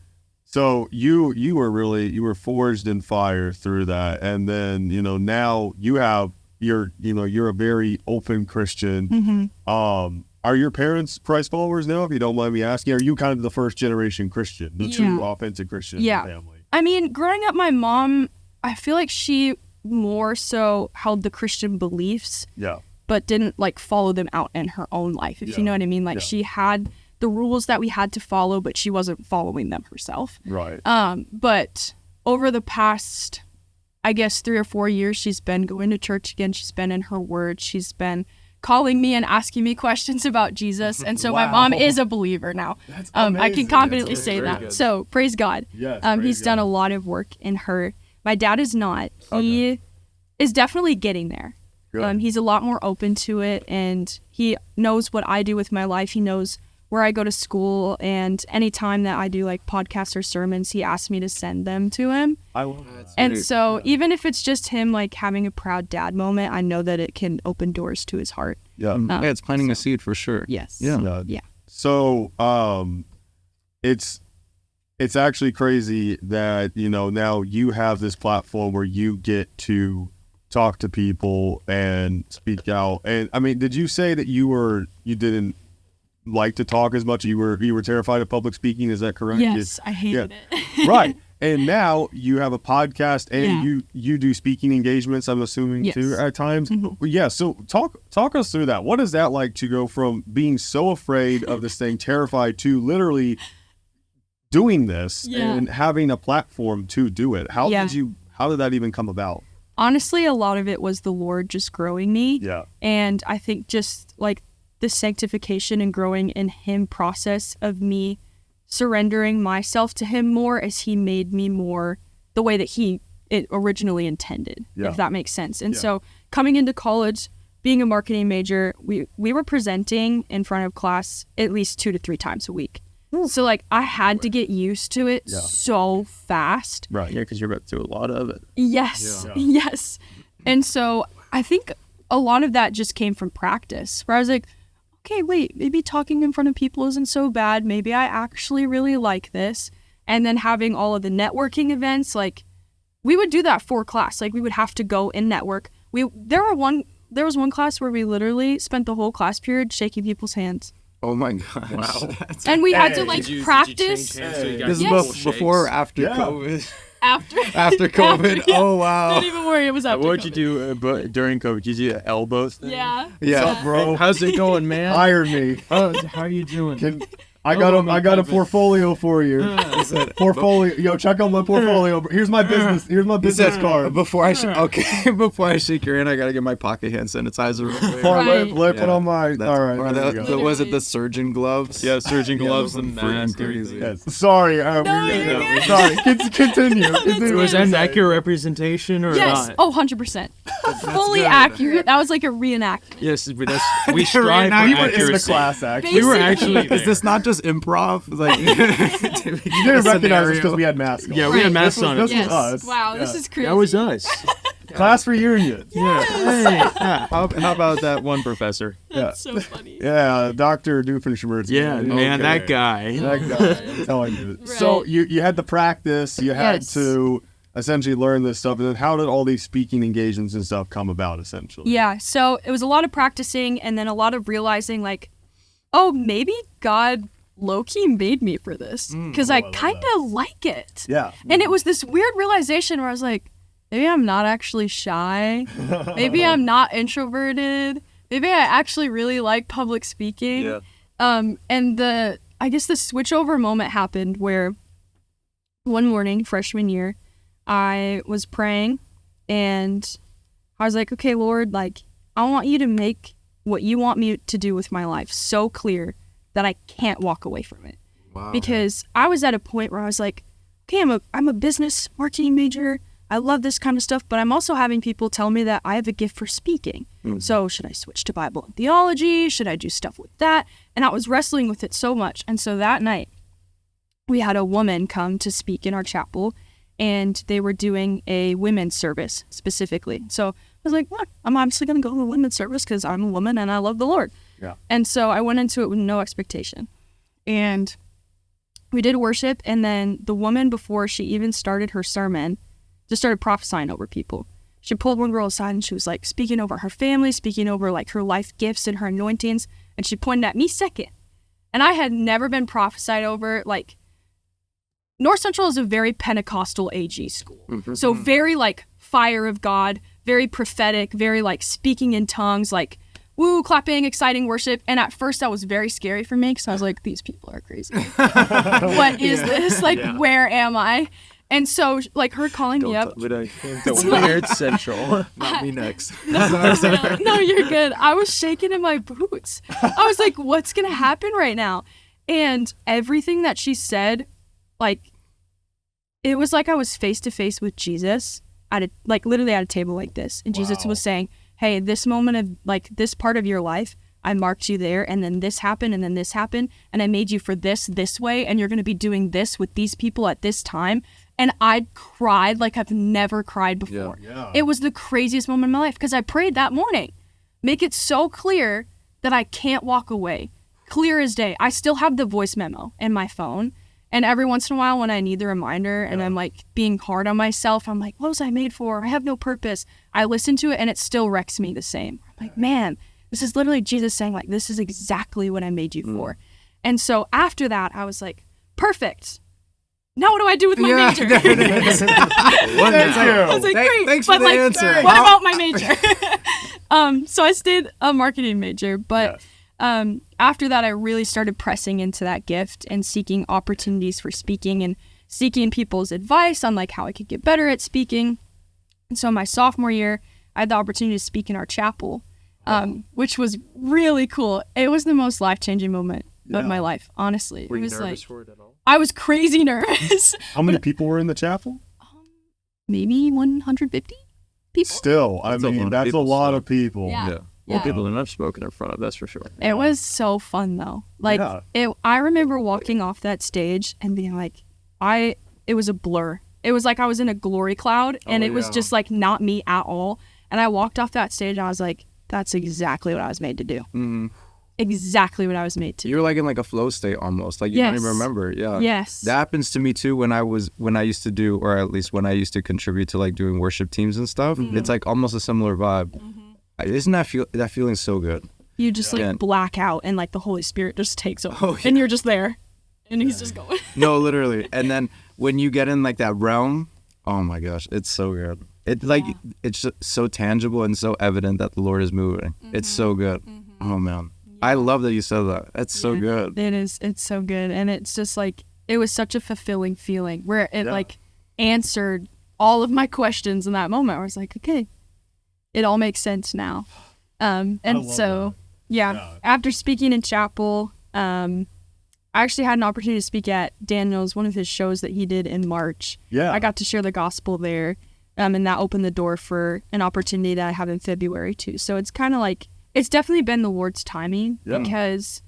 so you were forged in fire through that, and then now you're a very open Christian. Are your parents Christ followers now, if you don't mind me asking? Are you kind of the first generation Christian, the true authentic Christian in the family? I mean, growing up, my mom, I feel like she more so held the Christian beliefs, but didn't like follow them out in her own life, if you know what I mean. Like she had the rules that we had to follow, but she wasn't following them herself. Right. But over the past, I guess, 3 or 4 years, she's been going to church again. She's been in her word. She's been calling me and asking me questions about Jesus. And so my mom is a believer now. That's I can amazing. confidently That's say very that. good. So praise God. Yes, He's done a lot of work in her. My dad is not. He is definitely getting there. Good. He's a lot more open to it, and he knows what I do with my life. He knows where I go to school, and anytime that I do like podcasts or sermons, he asks me to send them to him. I love that. And so even if it's just him like having a proud dad moment, I know that it can open doors to his heart. Yeah. Yeah, it's planting a seed for sure. Yes. Yeah. Yeah. So, it's actually crazy that, now you have this platform where you get to talk to people and speak out. And I mean, did you say that you didn't like to talk as much? You were terrified of public speaking. Is that correct? Yes, I hated it. Right. And now you have a podcast and you do speaking engagements, I'm assuming, too, at times. Yeah. So talk us through that. What is that like to go from being so afraid of this thing, terrified, to literally doing this and having a platform to do it? How did that even come about? Honestly, a lot of it was the Lord just growing me. Yeah. And I think just like the sanctification and growing in Him process of me surrendering myself to Him more as He made me more the way that it originally intended, if that makes sense. And so coming into college, being a marketing major, we were presenting in front of class at least 2 to 3 times a week. So like I had to get used to it so fast. Right. Yeah, because you're about to do a lot of it. Yes. Yes. And so I think a lot of that just came from practice, where I was like, okay, wait, maybe talking in front of people isn't so bad. Maybe I actually really like this. And then having all of the networking events, like we would do that for class. Like we would have to go and network. There was one class where we literally spent the whole class period shaking people's hands. Oh my gosh. Wow. And we had to like practice. This is Yes. before or after Yeah. COVID? After After COVID? yeah. Oh, wow. Don't even worry, it was after. What'd you COVID. do during COVID? Did you do the elbows thing? Yeah. Yeah. What's up, bro? How's it going, man? Hire me. Oh, how you doing? I got a portfolio for you. Portfolio. Yo, check out my portfolio. Here's my business. Here's my business card. Before I shake your hand, I gotta get my pocket hand sanitizer real quick. Right. Let put on my. That's- All right. Or there you go. was it the surgeon gloves? Yeah, surgeon gloves those and are freaking mask. crazy. Yes. Sorry. No, you're good. Sorry. Continue. Continue. Was that an accurate representation or Yes. not? Oh, 100%. Fully good. accurate. That was like a reenactment. Yes, but we strive for We were in the accuracy. class, actually. We were Basically. actually Is this not just improv? Like, You didn't recognize us because we had masks on. Yeah, we had Right. masks on. This it. was Yes. us. Wow, this Yeah. is crazy. That was us. Class reunion. Yeah. Hey, how about that one professor? That's so funny. Yeah, Dr. Doofenshmirtz. Yeah, man, Okay. that guy. That guy. I'm telling you. So Right. you had to practice. You had Yes. to essentially learn this stuff. And then how did all these speaking engagements and stuff come about, essentially? Yeah, so it was a lot of practicing and then a lot of realizing, like, oh, maybe God low-key made me for this because I love kind of like it. Yeah. And it was this weird realization where I was like, maybe I'm not actually shy. Maybe I'm not introverted. Maybe I actually really like public speaking. Yeah. And I guess the switchover moment happened where one morning, freshman year, I was praying and I was like, okay, Lord, like, I want you to make what you want me to do with my life so clear that I can't walk away from it. wow. Because I was at a point where I was like, okay, I'm a business marketing major. I love this kind of stuff, but I'm also having people tell me that I have a gift for speaking. So should I switch to Bible and theology? Should I do stuff with that? And I was wrestling with it so much. And so that night, we had a woman come to speak in our chapel, and they were doing a women's service specifically. So I was like, look, I'm obviously going to go to the women's service because I'm a woman and I love the Lord. Yeah. And so I went into it with no expectation. And we did worship, and then the woman, before she even started her sermon, just started prophesying over people. She pulled one girl aside and she was like speaking over her family, speaking over like her life gifts and her anointings. And she pointed at me second. And I had never been prophesied over. Like, North Central is a very Pentecostal AG school. So very like fire of God, very prophetic, very like speaking in tongues, like woo, clapping, exciting worship. And at first that was very scary for me because I was like, these people are crazy. What is this? Like, where am I? And so, like, her calling me up. The weird Central. Not me next. No, you're good. I was shaking in my boots. I was like, what's going to happen right now? And everything that she said, like, it was like I was face to face with Jesus literally at a table like this. And Jesus was saying, hey, this moment of, like, this part of your life, I marked you there, and then this happened, and then this happened, and I made you for this way, and you're going to be doing this with these people at this time. And I cried like I've never cried before. Yeah. It was the craziest moment in my life because I prayed that morning. Make it so clear that I can't walk away. Clear as day. I still have the voice memo in my phone. And every once in a while when I need the reminder and I'm like being hard on myself, I'm like, what was I made for? I have no purpose. I listen to it and it still wrecks me the same. I'm like, man, this is literally Jesus saying, like, this is exactly what I made you for. And so after that, I was like, perfect. Now what do I do with my major? There it is. I was like, great. Thanks but for the answer. What about my major? So I stayed a marketing major, but after that, I really started pressing into that gift and seeking opportunities for speaking and seeking people's advice on like how I could get better at speaking. And so my sophomore year, I had the opportunity to speak in our chapel, which was really cool. It was the most life-changing moment of my life, honestly. Were you it was nervous like, for it at all? I was crazy nervous. How many people were in the chapel? Maybe 150 people. Still, I That's a lot mean, of that's a people, lot so- of people. Yeah. More people than I've spoken in front of, that's for sure. It was so fun though. Like I remember walking off that stage and being like, it was a blur. It was like I was in a glory cloud and it was just like not me at all. And I walked off that stage and I was like, that's exactly what I was made to do. Exactly what I was made to do. You're like in like a flow state almost. Like you don't even remember. Yeah. Yes. That happens to me too when I used to do, or at least when I used to contribute to like doing worship teams and stuff. It's like almost a similar vibe. Isn't that feeling so good? You just like black out and like the Holy Spirit just takes over and you're just there and he's just going. No, literally. And then when you get in like that realm, oh my gosh, it's so good. It like it's just so tangible and so evident that the Lord is moving. It's so good. Oh man. I love that you said that. That's so good. It is. It's so good. And it's just like, it was such a fulfilling feeling where it like answered all of my questions in that moment. I was like, okay, it all makes sense now. And so, after speaking in chapel, I actually had an opportunity to speak at Daniel's, one of his shows that he did in March. Yeah. I got to share the gospel there. And that opened the door for an opportunity that I have in February too. So it's kind of like, it's definitely been the Lord's timing because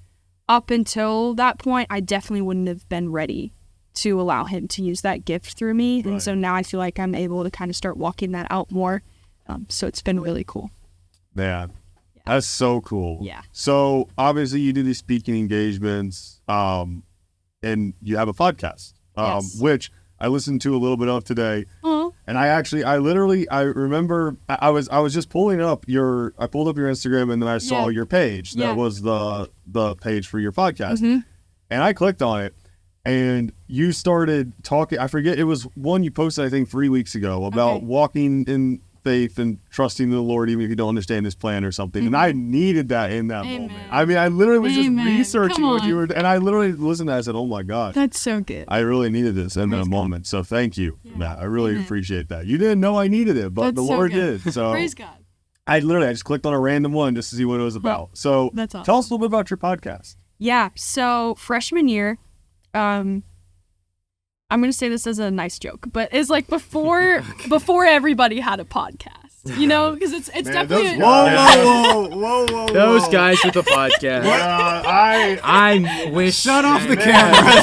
up until that point, I definitely wouldn't have been ready to allow him to use that gift through me. Right. And so now I feel like I'm able to kind of start walking that out more. So it's been really cool. Man, that's so cool. Yeah. So obviously you do these speaking engagements, and you have a podcast, which I listened to a little bit of today. And I remember I was just pulling up I pulled up your Instagram and then I saw your page. That was the page for your podcast. And I clicked on it and you started talking. I forget, it was one you posted, I think 3 weeks ago about walking in faith and trusting the Lord even if you don't understand his plan or something. And I needed that in that moment. I mean, I literally was just researching what you were, and I literally listened to that and said, oh my gosh. That's so good. I really needed this in that moment. So thank you, Matt. I really appreciate that. You didn't know I needed it, but the Lord did. So praise God. I just clicked on a random one just to see what it was about. So That's awesome. Tell us a little bit about your podcast. Yeah. So freshman year, I I'm gonna say this as a nice joke, but is like before everybody had a podcast. You know, because it's Man, definitely whoa. Those guys with the podcast. I wish. Shut off the camera.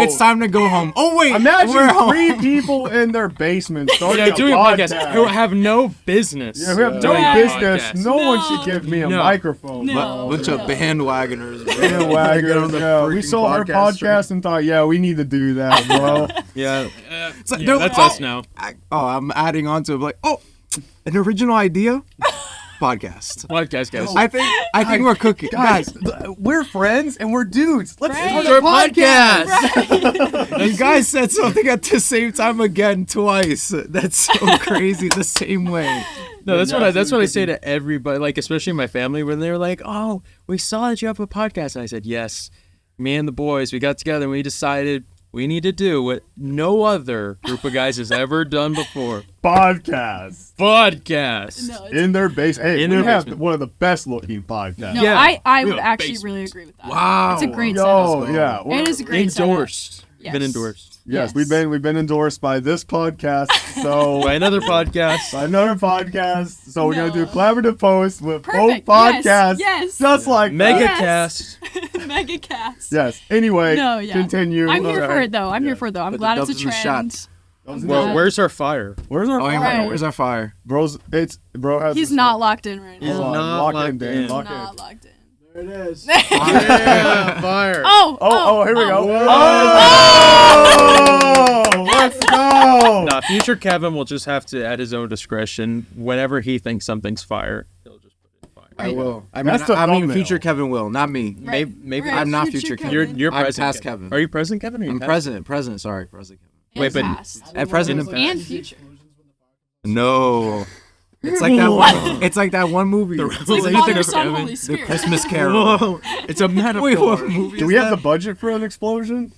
It's time to go home. Oh wait, Imagine we're home. 3 people in their basement starting doing a a podcast. podcast who have no business. Yeah, we have no doing a business. podcast. No one should give me a microphone. No. Bunch of bandwagoners. bro. Bandwagoners, yeah. We saw our podcast and thought, yeah, we need to do that, bro. Yeah, It's like, yeah, no, that's us now. I'm adding on to it. Like, an original idea, podcast. Podcast guys. I think we're cooking, guys. We're friends and we're dudes. Let's Right. start a podcast. You guys said something at the same time again twice. That's so crazy. The same way. No, that's what I say to everybody, like especially my family, when they're like, "Oh, we saw that you have a podcast," and I said, "Yes." Me and the boys, we got together and we decided we need to do what no other group of guys has ever done before. Podcast. Podcast. No, it's, In their base. Hey, In we their have basement. one of the best looking podcasts. no, Yeah. I We would have a actually basement. really agree with that. Wow. It's a great Yo, setup. yeah. It is a great setup. Endorsed. Yes. Been endorsed. Yes, Yes. we've been endorsed by this podcast. So By another podcast. by another podcast. So we're gonna do No. collaborative posts with Perfect. both podcasts. Yes. Just like that. Megacast. Mega cast. Yes. Anyway, No, yeah. continue. I'm here for Okay. it though. I'm here for it though. I'm Put the glad it's a dubs in the trend. shot. Well, where's our fire? Where's our Oh, phone? Right. where's our fire? Bro has He's this- not locked in right He's now. Hold on, not lock in, locked Dan. in. Lock Not in. locked in. There it is. Yeah, fire. Oh, here we go. Oh, let's go. Nah, future Kevin will just have to, at his own discretion, whenever he thinks something's fire, he'll just put it in fire. I will. That's the I mean, thumbnail. future Kevin will, not me. Right. Maybe Right. I'm not Future future Kevin. Kevin. You're I'm president. past Kevin. Are you president Kevin? Or I'm president. Sorry, President Kevin. Wait, but- Past. And president. And future. No. It's like that one. It's like that one movie. It's Father, Son, Holy The Spirit. Christmas Carol. Whoa, it's a metaphor. Wait, what movie Do is we have that? the budget for an explosion?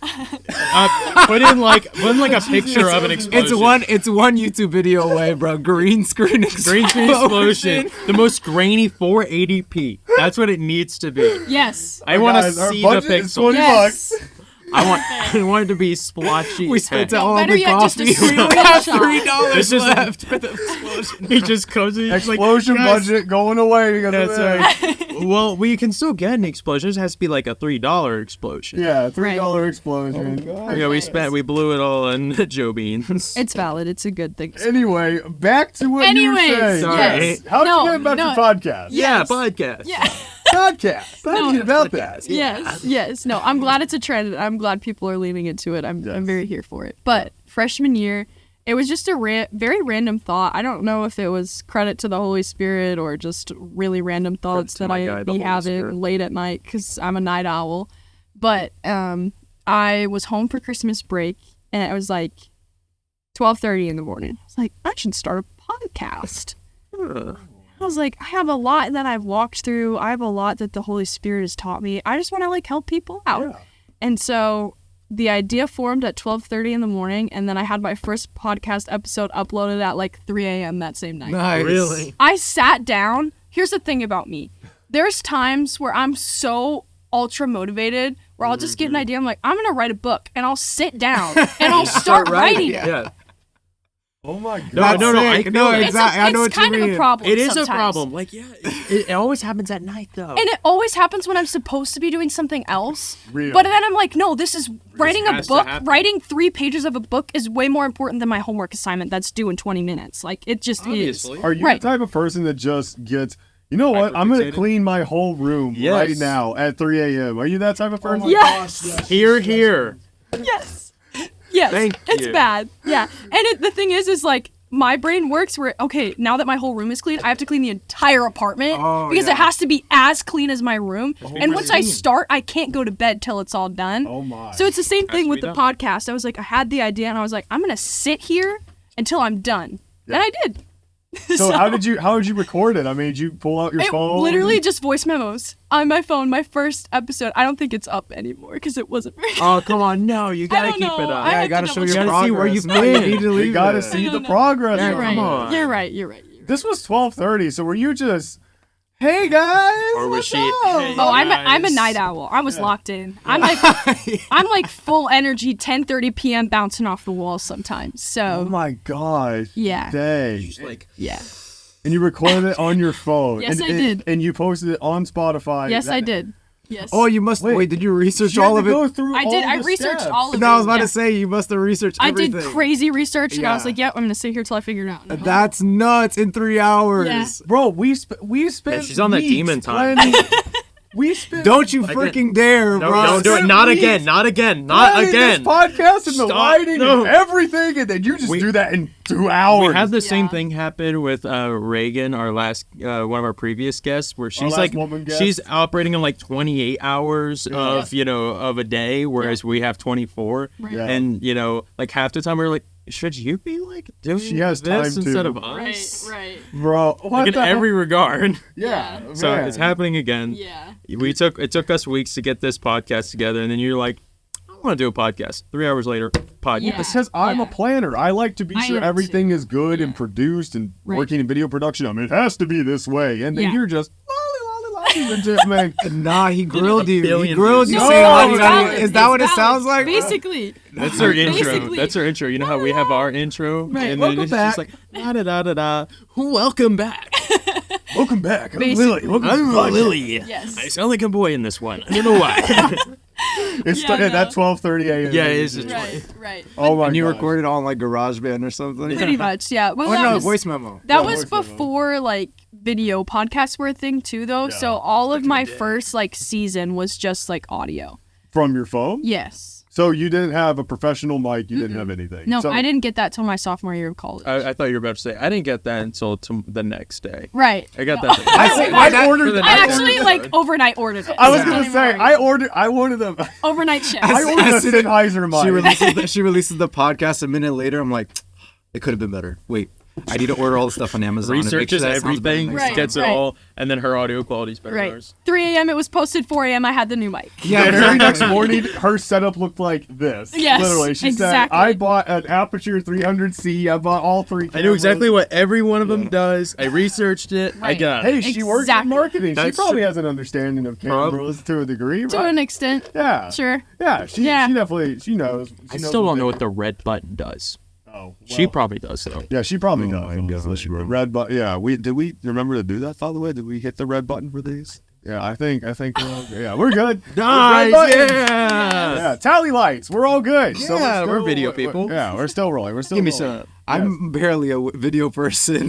Put in like a picture of an explosion. It's one YouTube video away, bro. Green screen Green screen explosion. The most grainy 480p. That's what it needs to be. Yes. I want to Guys, our see the budget is pixel. 20 Yes. bucks. I want it to be splotchy. We as spent heck. all Better the yet, just a coffee. We screenshot. have $3 This is left. He just comes in. he's like, Explosion "Guys, budget going away because That's of that. right. Well, we can still get an explosion. It just has to be like a $3 explosion. Yeah, $3 explosion. Yeah, we blew it all on Joe Beans. It's valid. It's a good thing. Anyway, back to what Anyways, you were saying. Sorry. yes. How'd No, you get about no. your podcast? Yeah, Yes. podcast. Yeah. Podcast. Tell me about that. Yes. No, I'm glad it's a trend. I'm glad people are leaning into it. I'm Yes. very here for it. But freshman year, it was just a very random thought. I don't know if it was credit to the Holy Spirit or just really random thoughts to that my guy, I the be Holy having Spirit. late at night because I'm a night owl. But I was home for Christmas break and it was like 12:30 in the morning. I was like, I should start a podcast. I was like, I have a lot that I've walked through. I have a lot that the Holy Spirit has taught me. I just want to like help people out. Yeah. And so the idea formed at 12:30 in the morning, and then I had my first podcast episode uploaded at like 3 a.m. that same night. Nice. Really? I sat down. Here's the thing about me. There's times where I'm so ultra motivated where I'll just get an idea. I'm like, I'm going to write a book, and I'll sit down and I'll start writing it. Yeah. Oh my god. That's no, I sick. feel No, that. exactly. I know It's what you kind of mean. a problem. It is sometimes. a problem. Like, yeah, it always happens at night, though. And it always happens when I'm supposed to be doing something else. Real. But then I'm like, no, this is writing a has to book. happen. Writing 3 pages of a book is way more important than my homework assignment that's due in 20 minutes. Like, it just Obviously. Are you Right. the type of person that just gets, you know what? I'm going to Hyperfixated? clean my whole room Yes. right now at 3 a.m. Are you that type of person? is. Yes. Here. Yes. Yes. Thank It's you. bad. Yeah. And the thing is like, my brain works where, okay, now that my whole room is clean, I have to clean the entire apartment Oh, because yeah. it has to be as clean as my room. And once I pristine. start, I can't go to bed till it's all done. Oh my. So it's the same thing to with be the done. podcast. I was like, I had the idea and I was like, I'm going to sit here until I'm done. And I did. So how did you record it? I mean, did you pull out your It phone? literally just voice memos on my phone. My first episode. I don't think it's up anymore because it wasn't very. Oh, come on. No, you gotta don't keep know. it up. I Yeah, had you gotta to show double your check. gotta see where progress. you've No, you been. need to You leave gotta it. see the know. progress. You're on right. it. on. You're right. You're right. This was 12:30. So were you just, Hey guys. Or was what's she- up? Hey, Oh, I'm a guys. night owl. I was locked in. I'm like full energy, 10:30 p.m. bouncing off the walls sometimes. Oh So my gosh. yeah, Dang. Like, yeah. And you recorded it on your phone. Yes, and, I did. And you posted it on Spotify. Yes, I did. Yes. Oh, you must wait. Did you research You had all to of it? go through I all did. I the researched steps. all of it. No, I was about Yeah. to say you must have researched I everything. did crazy research, and I was Yeah. like, "Yep, I'm gonna sit here till I figure it out." That's nuts in 3 hours. Yeah. Bro, we spent. Yeah, she's on that weeks demon time. planning- we spent. Don't you Again. freaking dare, no, bro. don't do it. Not again. Not again. Not planning again. This podcast and the Stop. lighting No. and everything, and then you just We- do that in 2 hours. We had the same Yeah. thing happen with Reagan, our last one of our previous guests, where she's last like woman guest? she's operating on like 28 hours Yeah. of a day, whereas we have 24. Right. Yeah. And like half the time we were like, should you be like doing She has this time instead to. of us? Right. Bro, what Like in the every regard. Yeah. So man. it's happening again. Yeah. It took us weeks to get this podcast together, and then you're like, I want to do a podcast. 3 hours later, podcast. Yeah. It's because I'm a Yeah. planner. I like to be I sure am everything too. is good and Yeah. produced and Right. working in video production. I mean, it has to be this way. And then Yeah. you're just legit, man. Nah, he grilled you. He billion grilled you views. saying, No, "Love you, it's love you." valid. Is that It's what it valid. sounds like? Basically. That's our intro. Basically. That's our intro. You know how we have our intro, Right. and Welcome then it's back. just like da da da da da. Welcome back. Welcome back. I'm Basically. Lily. Welcome to I'm the podcast. Lily. Yes. I sound like a boy in this one. I don't know why. It's Yeah, no. at 12:30 a.m. Yeah, it is. Right. Oh my And you gosh. recorded on like GarageBand or something? Pretty much, yeah. Well, Oh that no, was, voice memo. that Yeah, was voice memo. before like video podcasts were a thing too, though. Yeah. So all of my first like season was just like audio. From your phone? Yes. So you didn't have a professional mic. You didn't have anything. No, So, I didn't get that till my sophomore year of college. I thought you were about to say I didn't get that until the next day. Right. I got that. I ordered. I actually like overnight ordered it. I was So gonna don't say even worry. I wanted them. overnight shift. I ordered a As soon as Sennheiser mic. She releases the podcast a minute later. I'm like, it could have been better. Wait, I need to order all the stuff on Amazon. and make Researches sure that sounds better everything, next Right, time. gets it right. all, and then her audio quality's better than Right. ours. 3 a.m. it was posted. 4 a.m. I had the new mic. Yeah, The very next morning, her setup looked like this. Yes, Literally. She said, exactly. I bought an Aperture 300C. I bought all three I knew cameras. exactly what every one of them does. I researched it. I Right. got Hey, it. she works in Exactly. marketing. She That's probably true. has an understanding of Prob- cameras to a degree, To right? an extent. Yeah. Sure. Yeah, she Yeah. definitely, she knows. I still don't know what the red button does. Oh, She well, probably does though. yeah, she probably Oh does. my honestly. gosh, bro. Red button. Yeah, did we remember to do that? By the way, did we hit the red button for these? Yeah, I think we're all, yeah, we're good. Nice, Red buttons. yeah. Yeah, tally lights. We're all good. So Yeah, we're still- video people. Yeah, we're still rolling. We're still Give me rolling. some. I'm barely a video person.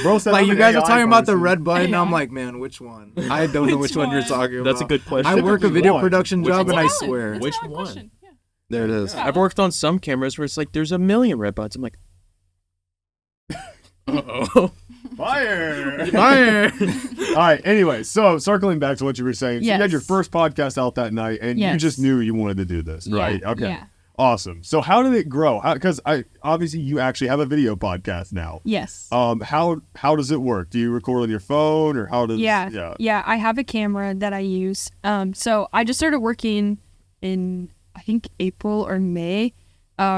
Bro said Like I'm you an guys are AI talking about the person. red button. AI. I'm like, man, which one? I don't know which one you're talking about. That's a good question. I work a Typically video one. production Which job, and I It's valid. swear, It's a Which valid one? question. Yeah. there it is. I've worked on some cameras where it's like there's a million red buttons. I'm like, uh-oh. Fire. Fire. All right. Anyway, so circling back to what you were saying, so you had Yes. your first podcast out that night, and you Yes. just knew you wanted to do this, Yeah, right? Okay. yeah. Awesome. So how did it grow? Because obviously you actually have a video podcast now. Yes. How does it work? Do you record on your phone, or how does? Yeah. I have a camera that I use. So I just started working in I think April or May,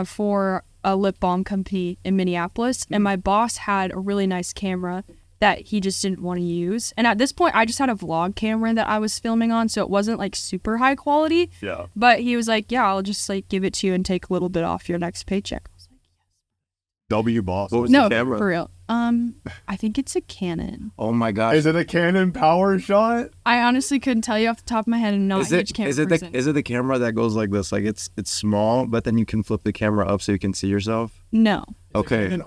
for a lip balm company in Minneapolis, and my boss had a really nice camera that he just didn't want to use. And at this point, I just had a vlog camera that I was filming on, so it wasn't like super high quality. Yeah. But he was like, "Yeah, I'll just like give it to you and take a little bit off your next paycheck." I was like, W boss. What was no, the camera? for real. I think it's a Canon. Oh my gosh. Is it a Canon Power Shot? I honestly couldn't tell you off the top of my head. I'm not Is a it huge camera is it person. the is it the camera that goes like this? Like it's small, but then you can flip the camera up so you can see yourself. No. Okay.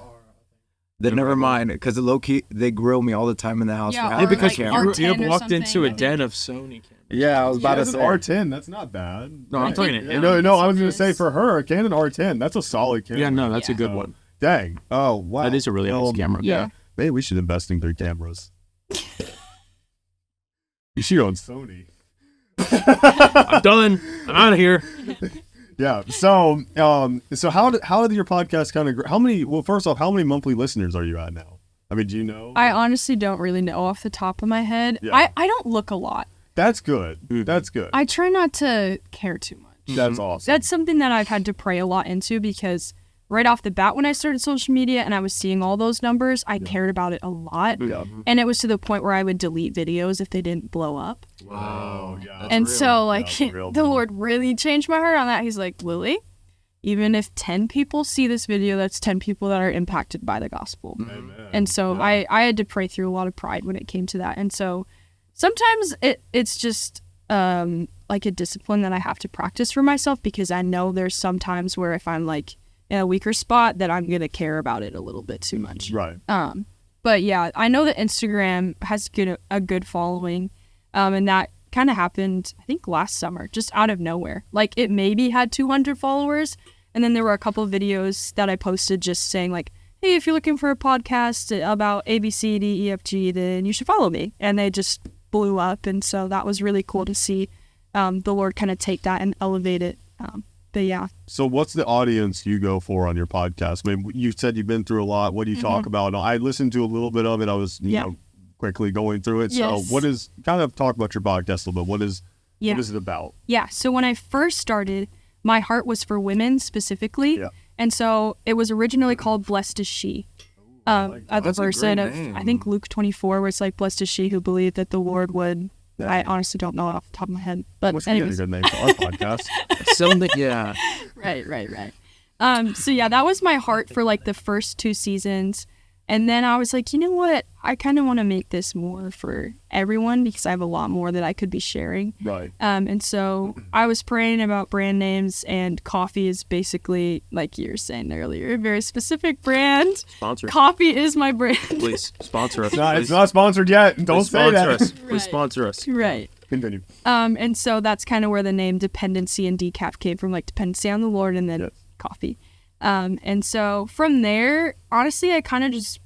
Then never mind, because the low key they grill me all the time in the house. Yeah, for or having Yeah, because a like camera. R10 you or walked into a something. den of Sony cameras. Yeah, I was about to She say. has an R10. That's not bad. No, I'm talking to him. No, I was gonna Yes, say it for her, a Canon R10. That's a solid camera. Yeah, no, that's a Yeah. good one. Dang. Oh wow. That is a really nice camera. Yeah. Maybe we should invest in their cameras. You shoot on Sony. I'm done. I'm out of here. Yeah. So, so how did your podcast kind of? How many? Well, first off, how many monthly listeners are you at now? I mean, do you know? I honestly don't really know off the top of my head. Yeah. I don't look a lot. That's good. That's good. I try not to care too much. That's awesome. That's something that I've had to pray a lot into because right off the bat when I started social media and I was seeing all those numbers, I cared about it a lot. Yeah. And it was to the point where I would delete videos if they didn't blow up. Wow. Yeah. And so, like, That's real, the dude. Lord really changed my heart on that. He's like, Lily, even if 10 people see this video, that's 10 people that are impacted by the gospel. Amen. And so I had to pray through a lot of pride when it came to that. And so sometimes it's just like a discipline that I have to practice for myself, because I know there's some times where if I'm like in a weaker spot that I'm going to care about it a little bit too much. Right. But yeah, I know that Instagram has a good following. And that kind of happened, I think, last summer, just out of nowhere. Like, it maybe had 200 followers. And then there were a couple of videos that I posted just saying, like, hey, if you're looking for a podcast about A, B, C, D, E, F, G, then you should follow me. And they just blew up. And so that was really cool to see the Lord kind of take that and elevate it. But yeah. So what's the audience you go for on your podcast? I mean, you said you've been through a lot. What do you talk about? I listened to a little bit of it. I was, you know, quickly going through it. Yes. So what is, kind of talk about your podcast a little bit. What is it about? Yeah. So when I first started, my heart was for women specifically. Yeah. And so it was originally called Blessed is She. At the That's a verse great of, name. I think, Luke 24, where it's like, blessed is she who believed that the Lord would. I honestly don't know off the top of my head. But What's a anyways. good name for our podcast? Something, yeah. Right. So yeah, that was my heart for like the first 2 seasons. And then I was like, you know what? I kind of want to make this more for everyone, because I have a lot more that I could be sharing. Right. And so I was praying about brand names, and coffee is basically, like you were saying earlier, a very specific brand. Sponsor. Coffee is my brand. Please sponsor us. It's not sponsored yet. Don't Please say sponsor that. us. Please Right. sponsor us. Right. Continue. And so that's kind of where the name dependency and decaf came from, like dependency on the Lord and then Yes. coffee. And so from there, honestly, I kind of just,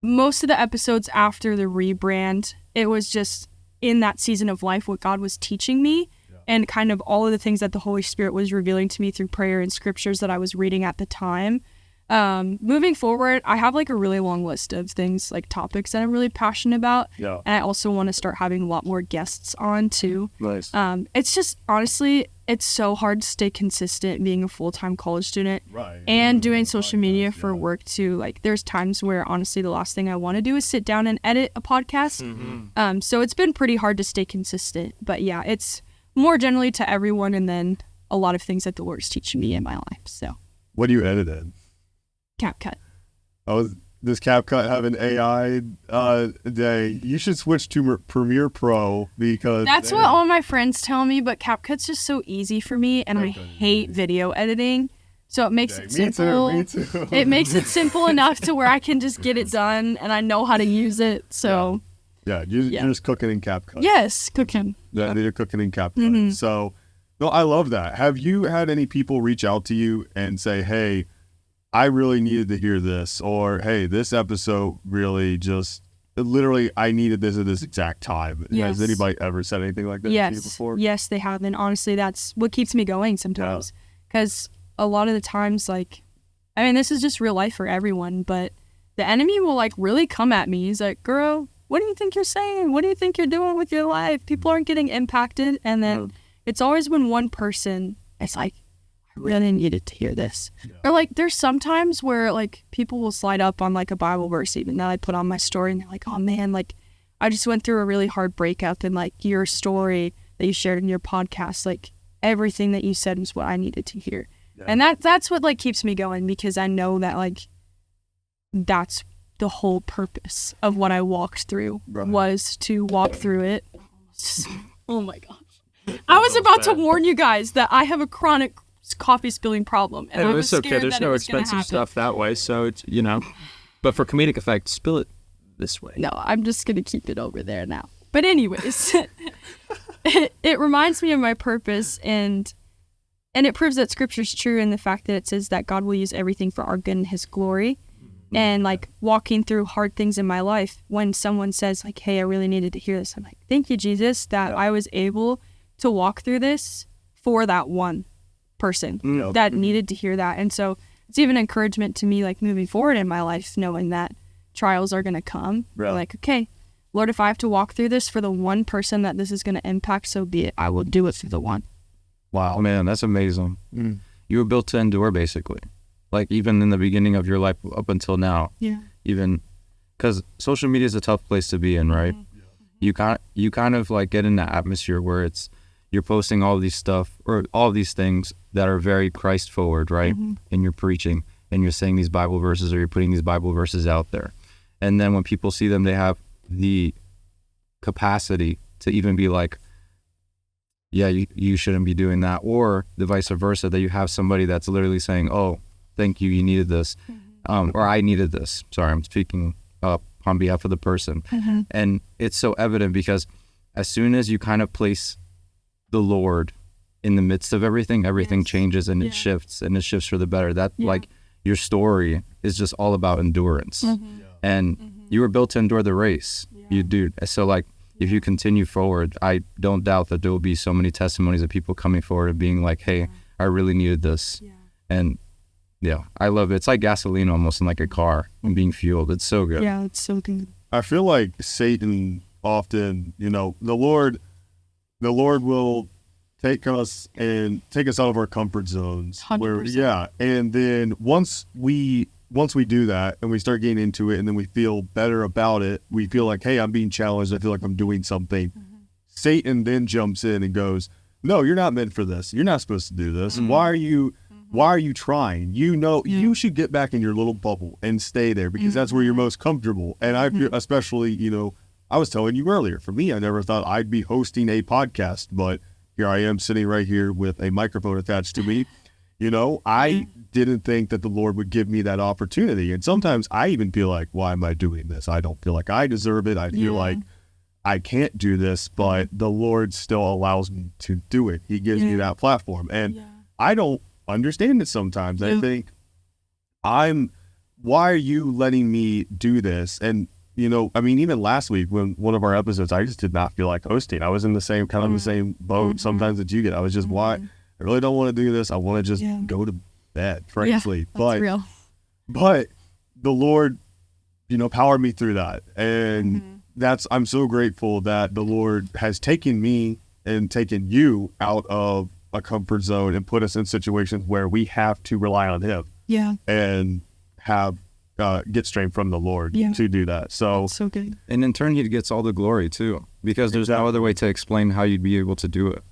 most of the episodes after the rebrand, it was just in that season of life what God was teaching me, and kind of all of the things that the Holy Spirit was revealing to me through prayer and scriptures that I was reading at the time. Moving forward, I have like a really long list of things, like topics that I'm really passionate about. Yeah. And I also want to start having a lot more guests on too. Nice. It's just, honestly, it's so hard to stay consistent being a full-time college student Right. and doing social media for work too. Like, there's times where honestly the last thing I want to do is sit down and edit a podcast. So it's been pretty hard to stay consistent. But yeah, it's more generally to everyone, and then a lot of things that the Lord's teaching me in my life. So What do you edit in? CapCut. Oh, does CapCut have an AI day? You should switch to Premiere Pro, because That's what all my friends tell me, but CapCut's just so easy for me, and I hate video editing. So it makes it simple. Me too. It makes it simple enough to where I can just get it done, and I know how to use it. So Yeah, you're just cooking in CapCut. yes, cooking. Yeah, you're cooking in CapCut. So, no, I love that. Have you had any people reach out to you and say, hey, I really needed to hear this, or hey, this episode really just, literally, I needed this at this exact time? Yes. Has anybody ever said anything like that to you Yes, before? yes, they have, and honestly, that's what keeps me going sometimes. Because a lot of the times, like, I mean, this is just real life for everyone, but the enemy will like really come at me. He's like, girl, what do you think you're saying? What do you think you're doing with your life? People aren't getting impacted. And then it's always when one person is like, I really needed to hear this. Or like, there's sometimes where like people will slide up on like a Bible verse even that I put on my story, and they're like, oh man, like I just went through a really hard breakup, and like your story that you shared in your podcast, like everything that you said was what I needed to hear. And that's what like keeps me going, because I know that like that's the whole purpose of what I walked through, was to walk through it. Oh my gosh. I was about to warn you guys that I have a chronic coffee spilling problem, and I was It's okay. scared There's that it no was gonna expensive happen. stuff that way, so it's But for comedic effect, spill it this way. No, I'm just gonna keep it over there now. But anyways, it reminds me of my purpose, and it proves that Scripture's true in the fact that it says that God will use everything for our good and His glory. And like walking through hard things in my life, when someone says like, hey, I really needed to hear this, I'm like, thank you, Jesus, that I was able to walk through this for that one person that needed to hear that. And so it's even encouragement to me, like moving forward in my life, knowing that trials are going to come. Like, okay, Lord, if I have to walk through this for the one person that this is going to impact, so be it. I will do it for the one. Wow, man, that's amazing. You were built to endure, basically. like even in the beginning of your life up until now. Yeah. Even because social media is a tough place to be in, right? You kind of like get in the atmosphere where you're posting all these stuff or all these things that are very Christ forward, right? And you're preaching and you're saying these Bible verses, or you're putting these Bible verses out there. And then when people see them, they have the capacity to even be like, yeah, you shouldn't be doing that. Or the vice versa, that you have somebody that's literally saying, oh, thank you, you needed this. Or I needed this. Sorry, I'm speaking up on behalf of the person. And it's so evident because as soon as you kind of place the Lord in the midst of everything changes and it shifts, and it shifts for the better. That like your story is just all about endurance. And you were built to endure the race. You do. So like, if you continue forward, I don't doubt that there will be so many testimonies of people coming forward and being like, hey, I really needed this. And yeah, I love it. It's like gasoline almost in like a car and being fueled. It's so good. Yeah, it's so good. I feel like Satan often, you know, the Lord will take us out of our comfort zones. 100%. And then once we do that and we start getting into it and then we feel better about it, we feel like, hey, I'm being challenged, I feel like I'm doing something. Satan then jumps in and goes, no, you're not meant for this. You're not supposed to do this. Why are you trying? You know, you should get back in your little bubble and stay there because that's where you're most comfortable. And I feel, especially, you know, I was telling you earlier, for me, I never thought I'd be hosting a podcast, but here I am sitting right here with a microphone attached to me. You know, I didn't think that the Lord would give me that opportunity. And sometimes I even feel like, why am I doing this? I don't feel like I deserve it. I feel like I can't do this, but the Lord still allows me to do it. He gives me that platform. And I don't understand it sometimes. I think why are you letting me do this? And, you know, I mean, even last week when one of our episodes, I just did not feel like hosting. I was in the same kind of the same boat sometimes that you get. I was just, why? I really don't want to do this. I want to just go to bed, frankly. That's real. But the Lord, you know, powered me through that. And I'm so grateful that the Lord has taken me and taken you out of a comfort zone and put us in situations where we have to rely on Him. And have get strength from the Lord to do that. So good. And in turn, He gets all the glory too, because there's no other way to explain how you'd be able to do it.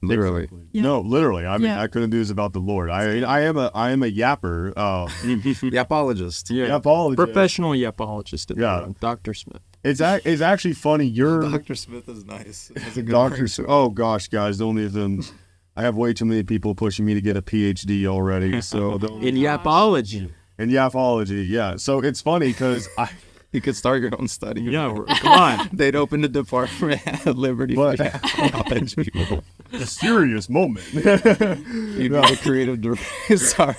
Literally. No, literally. I mean, I couldn't do this about the Lord. I am a yapper. Yapologist. Yapologist. Professional yapologist. Dr. Smith. It's actually funny. Dr. Smith is nice. That's a good Dr. Oh gosh, guys, don't even. I have way too many people pushing me to get a PhD already. So in yapology. In yapology, yeah. So it's funny because you could start your own study. Yeah, come on. They'd open a department at Liberty for yapology people. A serious moment. You'd be the creative director. Sorry.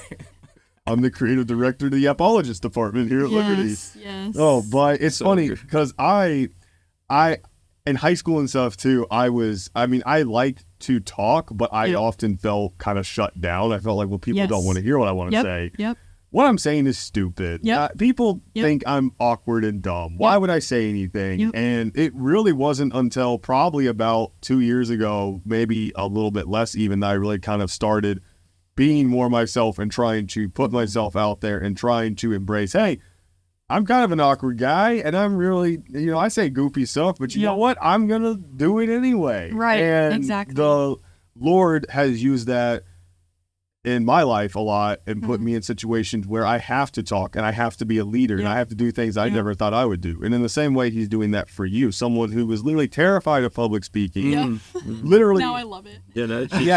I'm the creative director of the yapologist department here at Liberty. Yes. Oh, but it's so funny because I in high school and stuff too, I liked to talk, but I often felt kind of shut down. I felt like, well, people don't want to hear what I want to say. What I'm saying is stupid. People think I'm awkward and dumb. Why would I say anything? And it really wasn't until probably about 2 years ago, maybe a little bit less even, that I really kind of started being more myself and trying to put myself out there and trying to embrace, hey, I'm kind of an awkward guy and I'm really, you know, I say goofy stuff, but you know what? I'm going to do it anyway. Right, and exactly. The Lord has used that in my life a lot and put me in situations where I have to talk and I have to be a leader and I have to do things I never thought I would do. And in the same way, He's doing that for you, someone who was literally terrified of public speaking. Literally. Now I love it.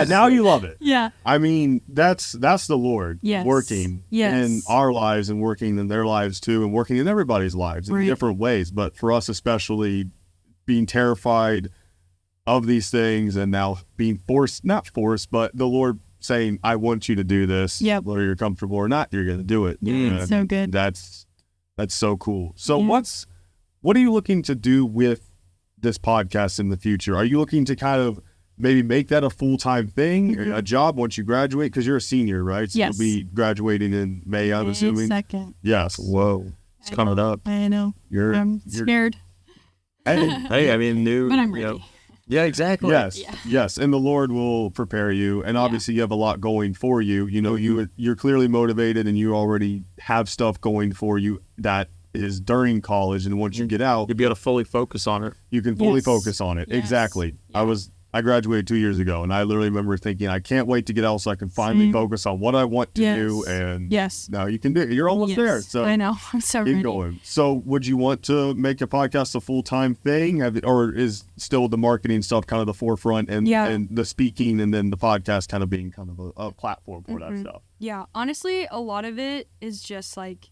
Now you love it. I mean, that's the Lord working in our lives and working in their lives too, and working in everybody's lives in different ways. But for us, especially being terrified of these things and now being not forced, but the Lord saying, I want you to do this, whether you're comfortable or not, you're going to do it. It's so good. That's so cool. So what are you looking to do with this podcast in the future? Are you looking to kind of maybe make that a full-time thing, a job once you graduate? Because you're a senior, right? So you'll be graduating in May, I'm assuming. Second. Yes. Whoa. It's coming up. I know. I'm scared. Hey, I mean, but I'm ready. Yeah, exactly. Yes, and the Lord will prepare you. And obviously, you have a lot going for you. You know, you're clearly motivated, and you already have stuff going for you that is during college. And once you get out, You'll be able to fully focus on it. you can fully focus on it. Yes. Exactly. Yeah. I graduated 2 years ago, and I literally remember thinking, I can't wait to get out so I can finally focus on what I want to do. And now you can do it. You're almost there. So I know. I'm so keep ready. going. So would you want to make a podcast a full-time thing? Or is still the marketing stuff kind of the forefront and the speaking and then the podcast kind of being kind of a platform for that stuff? Yeah, honestly, a lot of it is just like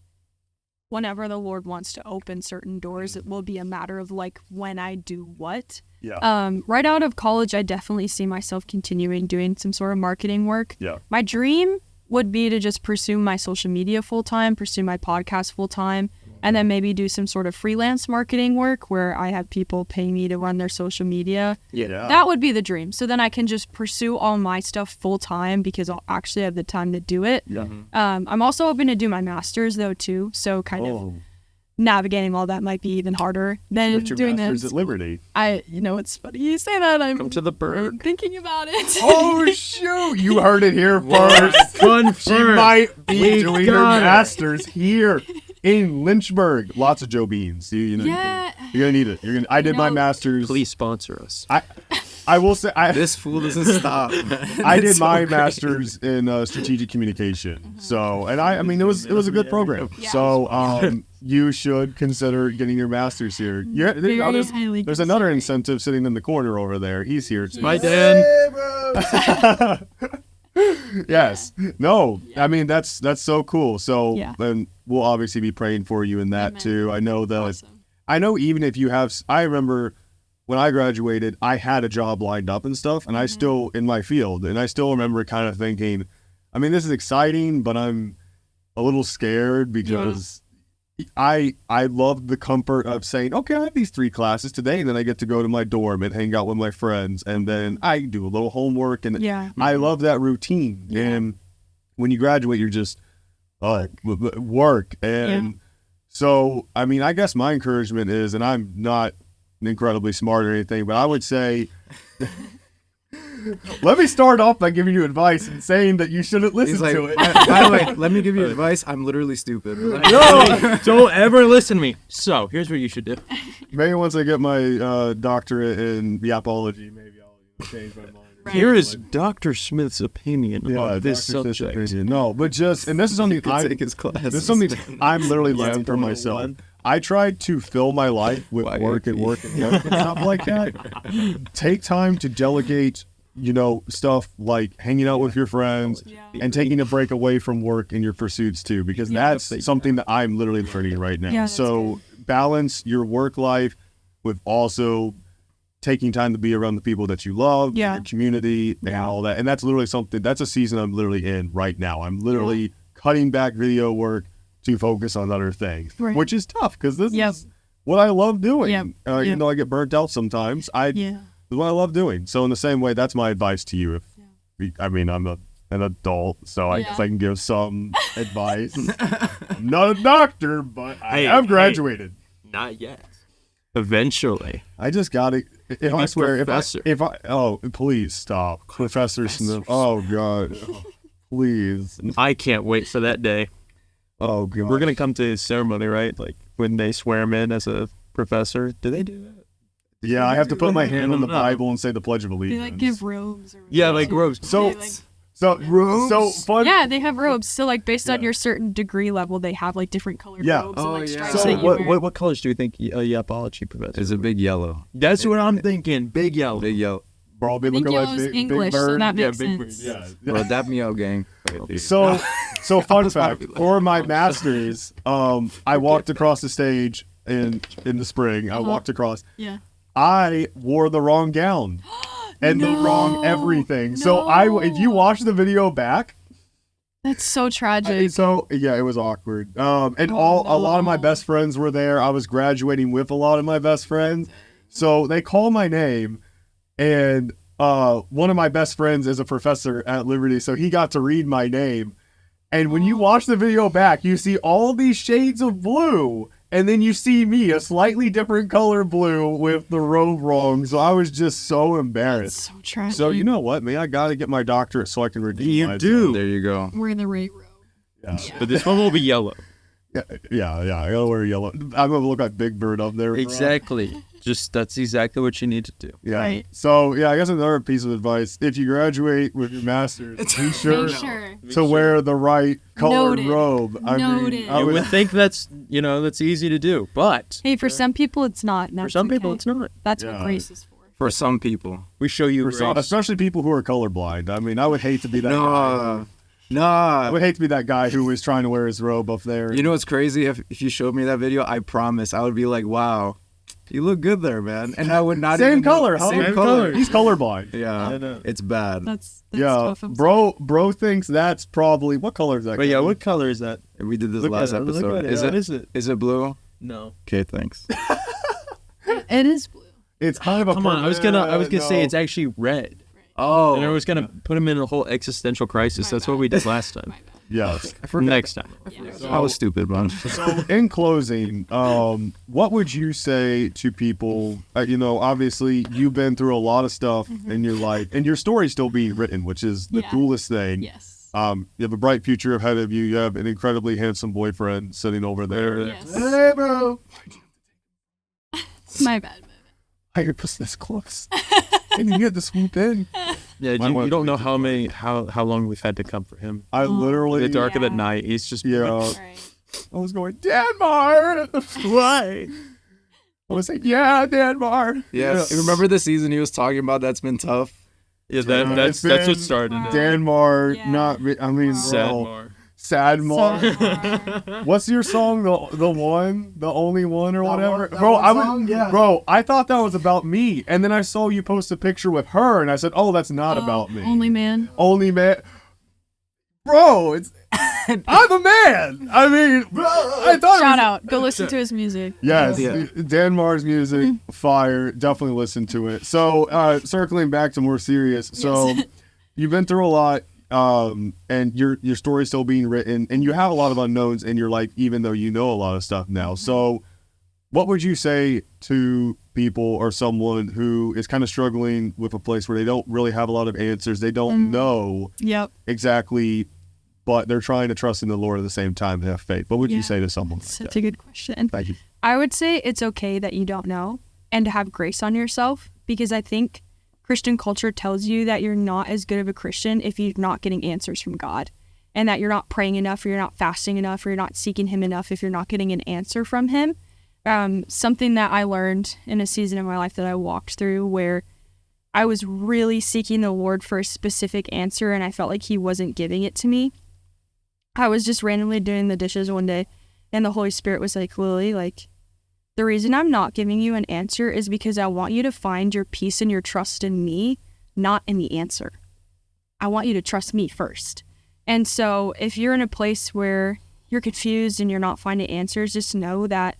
whenever the Lord wants to open certain doors, it will be a matter of like when I do what. Yeah. Right out of college, I definitely see myself continuing doing some sort of marketing work. Yeah. My dream would be to just pursue my social media full time, pursue my podcast full time, and then maybe do some sort of freelance marketing work where I have people pay me to run their social media. Yeah. That would be the dream. So then I can just pursue all my stuff full time because I'll actually have the time to do it. Yeah. I'm also hoping to do my master's though too. So kind of navigating all that might be even harder than But your doing master's this. at Liberty. It's funny you say that. I'm Come to the bird. thinking about it. Oh shoot! You heard it here first. She might be doing her master's here in Lynchburg. Lots of Joe Beans. You're gonna need it. I did my master's. Please sponsor us. I will say This fool doesn't stop. I did my master's in strategic communication. So, and I mean, it was a good program. Yeah. So, you should consider getting your master's here. There's another incentive sitting in the corner over there. He's here too. Bye, Dan. Yes. No. I mean, that's so cool. So, Yeah. and we'll obviously be praying for you in that Amen. too. I know that. Awesome. I know even if you have. I remember when I graduated, I had a job lined up and stuff, and I still in my field, and I still remember kind of thinking, I mean, this is exciting, but I'm a little scared because I loved the comfort of saying, okay, I have these 3 classes today, and then I get to go to my dorm and hang out with my friends, and then I do a little homework, and I love that routine. Yeah. And when you graduate, you're just work, and so I mean, I guess my encouragement is, and I'm not incredibly smart or anything, but I would say. Let me start off by giving you advice and saying that you shouldn't listen to it. By the way, let me give you advice. I'm literally stupid. No, don't ever listen to me. So, here's what you should do. Maybe once I get my doctorate in yapology, maybe I'll change my mind. Right. Here is Dr. Smith's opinion on this Dr. Smith's subject. opinion. No, but just, and this is something Take his class. this is something I'm literally learning for myself. I tried to fill my life with work and work and work and stuff like that. Take time to delegate, stuff like hanging out with your friends and taking a break away from work and your pursuits too, because that's something that I'm literally learning right now. Yeah, so balance your work life with also taking time to be around the people that you love, your community, and all that. And that's literally that's a season I'm literally in right now. I'm literally cutting back video work to focus on other things, which is tough because this is what I love doing. Even though I get burnt out sometimes, this is what I love doing. So in the same way, that's my advice to you. I mean, I'm an adult, so I guess I can give some advice. I'm not a doctor, but I have graduated. Not yet. Eventually. I just got it. I swear, Professor. Please stop. Professor Smith. Oh, God. Please. I can't wait for that day. Oh, God. We're going to come to his ceremony, right? Like when they swear him in as a professor. Do they do that? Yeah, I have to put my hand on the Bible and say the Pledge of Allegiance. They like give robes. Or Yeah, like robes. So fun. Yeah, they have robes. So like based on your certain degree level, they have like different colored robes and like stripes. So that you wear. what colors do you think a yapology professor? It's a big yellow. That's what I'm thinking. Big yellow. Big yellow. Bro, I think yellow's English, so that makes big bird. sense. Bro, dap me out, gang. So fun fact, for my master's, I walked across the stage in the spring. I walked across. Yeah. I wore the wrong gown and the wrong everything. So if you watch the video back, That's so tragic. it was awkward. And a lot of my best friends were there. I was graduating with a lot of my best friends. So they call my name, and one of my best friends is a professor at Liberty, so he got to read my name. And when you watch the video back, you see all these shades of blue. And then you see me, a slightly different color blue with the robe wrong. So I was just so embarrassed. So tragic. So you know what, man? I got to get my doctorate so I can redeem myself. There you go. We're in the right row. Yeah. But this one will be yellow. Yeah. I gotta wear yellow. I'm gonna look like Big Bird up there. bro. Exactly. That's exactly what you need to do. Yeah. Right. So I guess another piece of advice: if you graduate with your master's, be sure to wear the right colored Noted. robe. I Noted. mean, I You would, would think that's easy to do, but Hey, for some people it's not. and for that's some people okay. it's not. That's Yeah. what grace is for. For some people. We show you for some- grace. especially people who are colorblind. I mean, I would hate to be that. guy. I No. would hate to be that guy who was trying to wear his robe up there. You know what's crazy? If you showed me that video, I promise I would be like, wow, you look good there, man. And I would not same even know- color, huh? Same color. He's colorblind. Yeah. It's bad. That's Yeah, tough. I'm bro thinks that's probably what color is that? But yeah, Kevin? what color is that? We did this Look last at it, look episode. at it. Is What it? is it? Is it blue? No. Okay, thanks. sorry. It is blue. It's kind of a. Come on, I was gonna say no. it's actually red. Oh. And I was gonna put him in a whole existential crisis. That's what we did last time. Yes. Next time. I was stupid, man. So, in closing, what would you say to people? Obviously, you've been through a lot of stuff in your life, and your story's still being written, which is the Yeah. coolest thing. Yes. You have a bright future ahead of you. You have an incredibly handsome boyfriend sitting over there. Yes. Hey, bro. My bad. I could push this close. And you get to swoop in. Yeah, Mine you went- don't know how long we've had to come for him. I literally. In the dark of Yeah. the night, he's just Yeah. Right. I was going, Danmar. Why? I was like, yeah, Danmar. Yes. Remember the season he was talking about that's been tough? Yeah, It's that's been what started it. Danmar, Yeah. not. I mean, Sad bro. Mar. Sadmar. What's your song? The one, the only one, or whatever. that Bro, one song? Yeah. Bro, I thought that was about me, and then I saw you post a picture with her, and I said, "Oh, that's not about me." Only man. Only man. Bro, it's I'm a man. I mean, I thought. Shout out. Go listen to his music. Yes, Yeah. Danmar's music, fire. Definitely listen to it. So, circling back to more serious. So, you've been through a lot. And your story's still being written, and you have a lot of unknowns in your life, even though you know a lot of stuff now. So, what would you say to people or someone who is kind of struggling with a place where they don't really have a lot of answers? They don't know Yep. exactly, but they're trying to trust in the Lord at the same time and have faith. What would you Yeah. say to someone like Such that? a good question. Thank you. I would say it's okay that you don't know and to have grace on yourself, because I think Christian culture tells you that you're not as good of a Christian if you're not getting answers from God, and that you're not praying enough, or you're not fasting enough, or you're not seeking Him enough if you're not getting an answer from Him. Something that I learned in a season of my life that I walked through where I was really seeking the Lord for a specific answer and I felt like He wasn't giving it to me. I was just randomly doing the dishes one day and the Holy Spirit was like, Lily, like, the reason I'm not giving you an answer is because I want you to find your peace and your trust in me, not in the answer. I want you to trust me first. And so if you're in a place where you're confused and you're not finding answers, just know that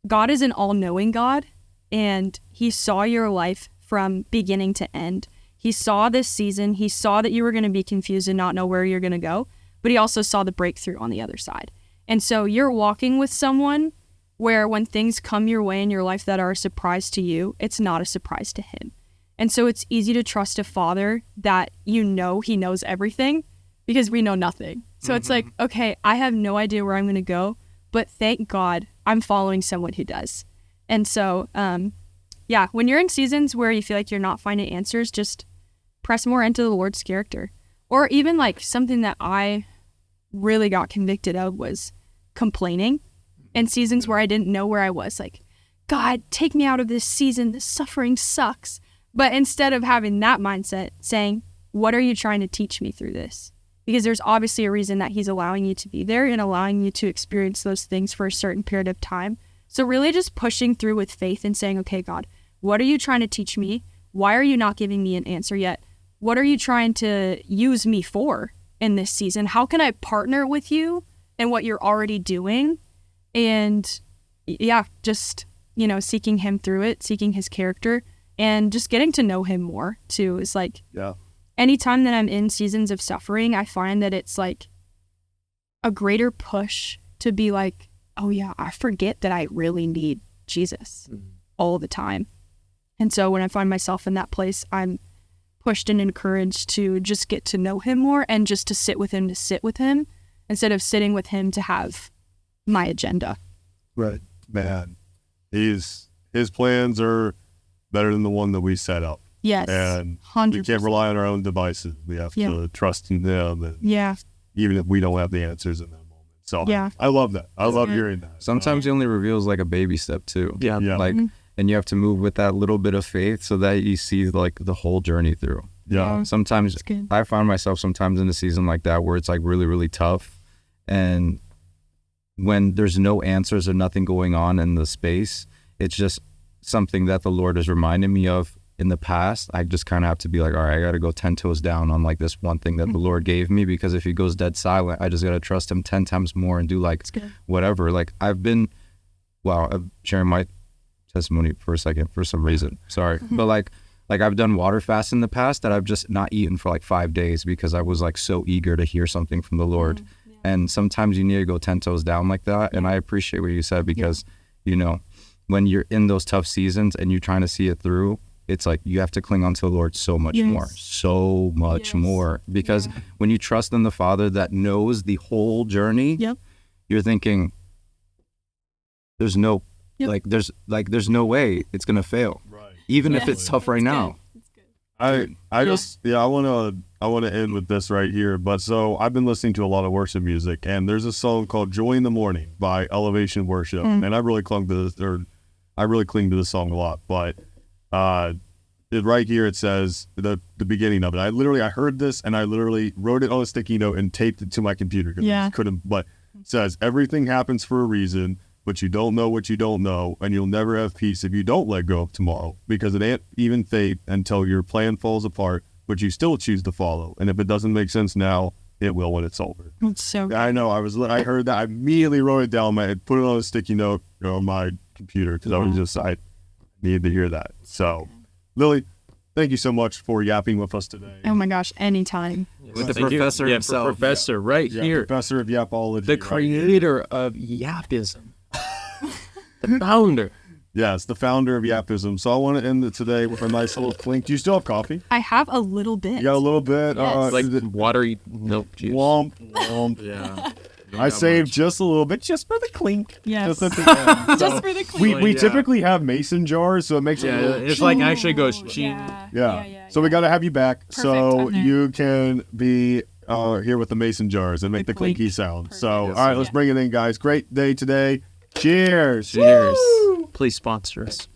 God is an all-knowing God, and He saw your life from beginning to end. He saw this season. He saw that you were going to be confused and not know where you're going to go, but He also saw the breakthrough on the other side. And so you're walking with someone where when things come your way in your life that are a surprise to you, it's not a surprise to Him. And so it's easy to trust a Father that you know He knows everything, because we know nothing. So it's like, okay, I have no idea where I'm going to go, but thank God I'm following someone who does. And so, when you're in seasons where you feel like you're not finding answers, just press more into the Lord's character. Or even like something that I really got convicted of was complaining. And seasons where I didn't know where I was, like, God, take me out of this season. This suffering sucks. But instead of having that mindset, saying, what are you trying to teach me through this? Because there's obviously a reason that He's allowing you to be there and allowing you to experience those things for a certain period of time. So really just pushing through with faith and saying, okay, God, what are you trying to teach me? Why are you not giving me an answer yet? What are you trying to use me for in this season? How can I partner with you in what you're already doing? And just, seeking Him through it, seeking His character, and just getting to know Him more too. Is like, anytime that I'm in seasons of suffering, I find that it's like a greater push to be like, oh yeah, I forget that I really need Jesus all the time. And so when I find myself in that place, I'm pushed and encouraged to just get to know him more and just to sit with him instead of sitting with him to have my agenda. Right. Man, his plans are better than the one that we set up. Yes. And 100%. we can't rely on our own devices. We have to trust in them. And even if we don't have the answers in that moment. So I love that. I love hearing that. Sometimes he only reveals like a baby step too. Yeah. Like, and you have to move with that little bit of faith so that you see like the whole journey through. Yeah. Sometimes I find myself sometimes in a season like that where it's like really, really tough. And when there's no answers or nothing going on in the space, it's just something that the Lord has reminded me of in the past. I just kind of have to be like, all right, I got to go 10 toes down on like this one thing that the Lord gave me, because if he goes dead silent, I just got to trust him 10 times more and do like whatever. Like I'm sharing my testimony for a second for some reason. Sorry. But like I've done water fast in the past that I've just not eaten for like 5 days because I was like so eager to hear something from the Lord. And sometimes you need to go 10 toes down like that. And I appreciate what you said, because, you know, when you're in those tough seasons and you're trying to see it through, it's like you have to cling on to the Lord so much more. Because when you trust in the Father that knows the whole journey, you're thinking, there's no no way it's gonna fail, even if it's tough right now. I want to end with this right here. But so I've been listening to a lot of worship music, and there's a song called "Joy in the Morning" by Elevation Worship, and I really cling to this song a lot. But right here it says the beginning of it. I heard this and I literally wrote it on a sticky note and taped it to my computer because I couldn't. But it says everything happens for a reason, but you don't know what you don't know, and you'll never have peace if you don't let go of tomorrow, because it ain't even fate until your plan falls apart, but you still choose to follow. And if it doesn't make sense now, it will when it's over. That's so good. I know. I heard that. I immediately wrote it down. I put it on a sticky note on my computer because I needed to hear that. So, Lily, thank you so much for yapping with us today. Oh my gosh, anytime. With the professor himself. Professor right here. Professor of Yapology. The creator of Yapism. The founder. Yes, the founder of Yapism. So I want to end it today with a nice little clink. Do you still have coffee? I have a little bit. You got a little bit? Yes. Like watery milk juice. Womp. Yeah. I saved just a little bit just for the clink. Yes. Just, just for the clink. We typically have mason jars, so it makes it a little... It's like actually goes ching. Yeah. So we got to have you back so I'm there. you can be here with the mason jars and make the clinky sound. So, all right, let's bring it in, guys. Great day today. Cheers. Cheers. Please sponsor us.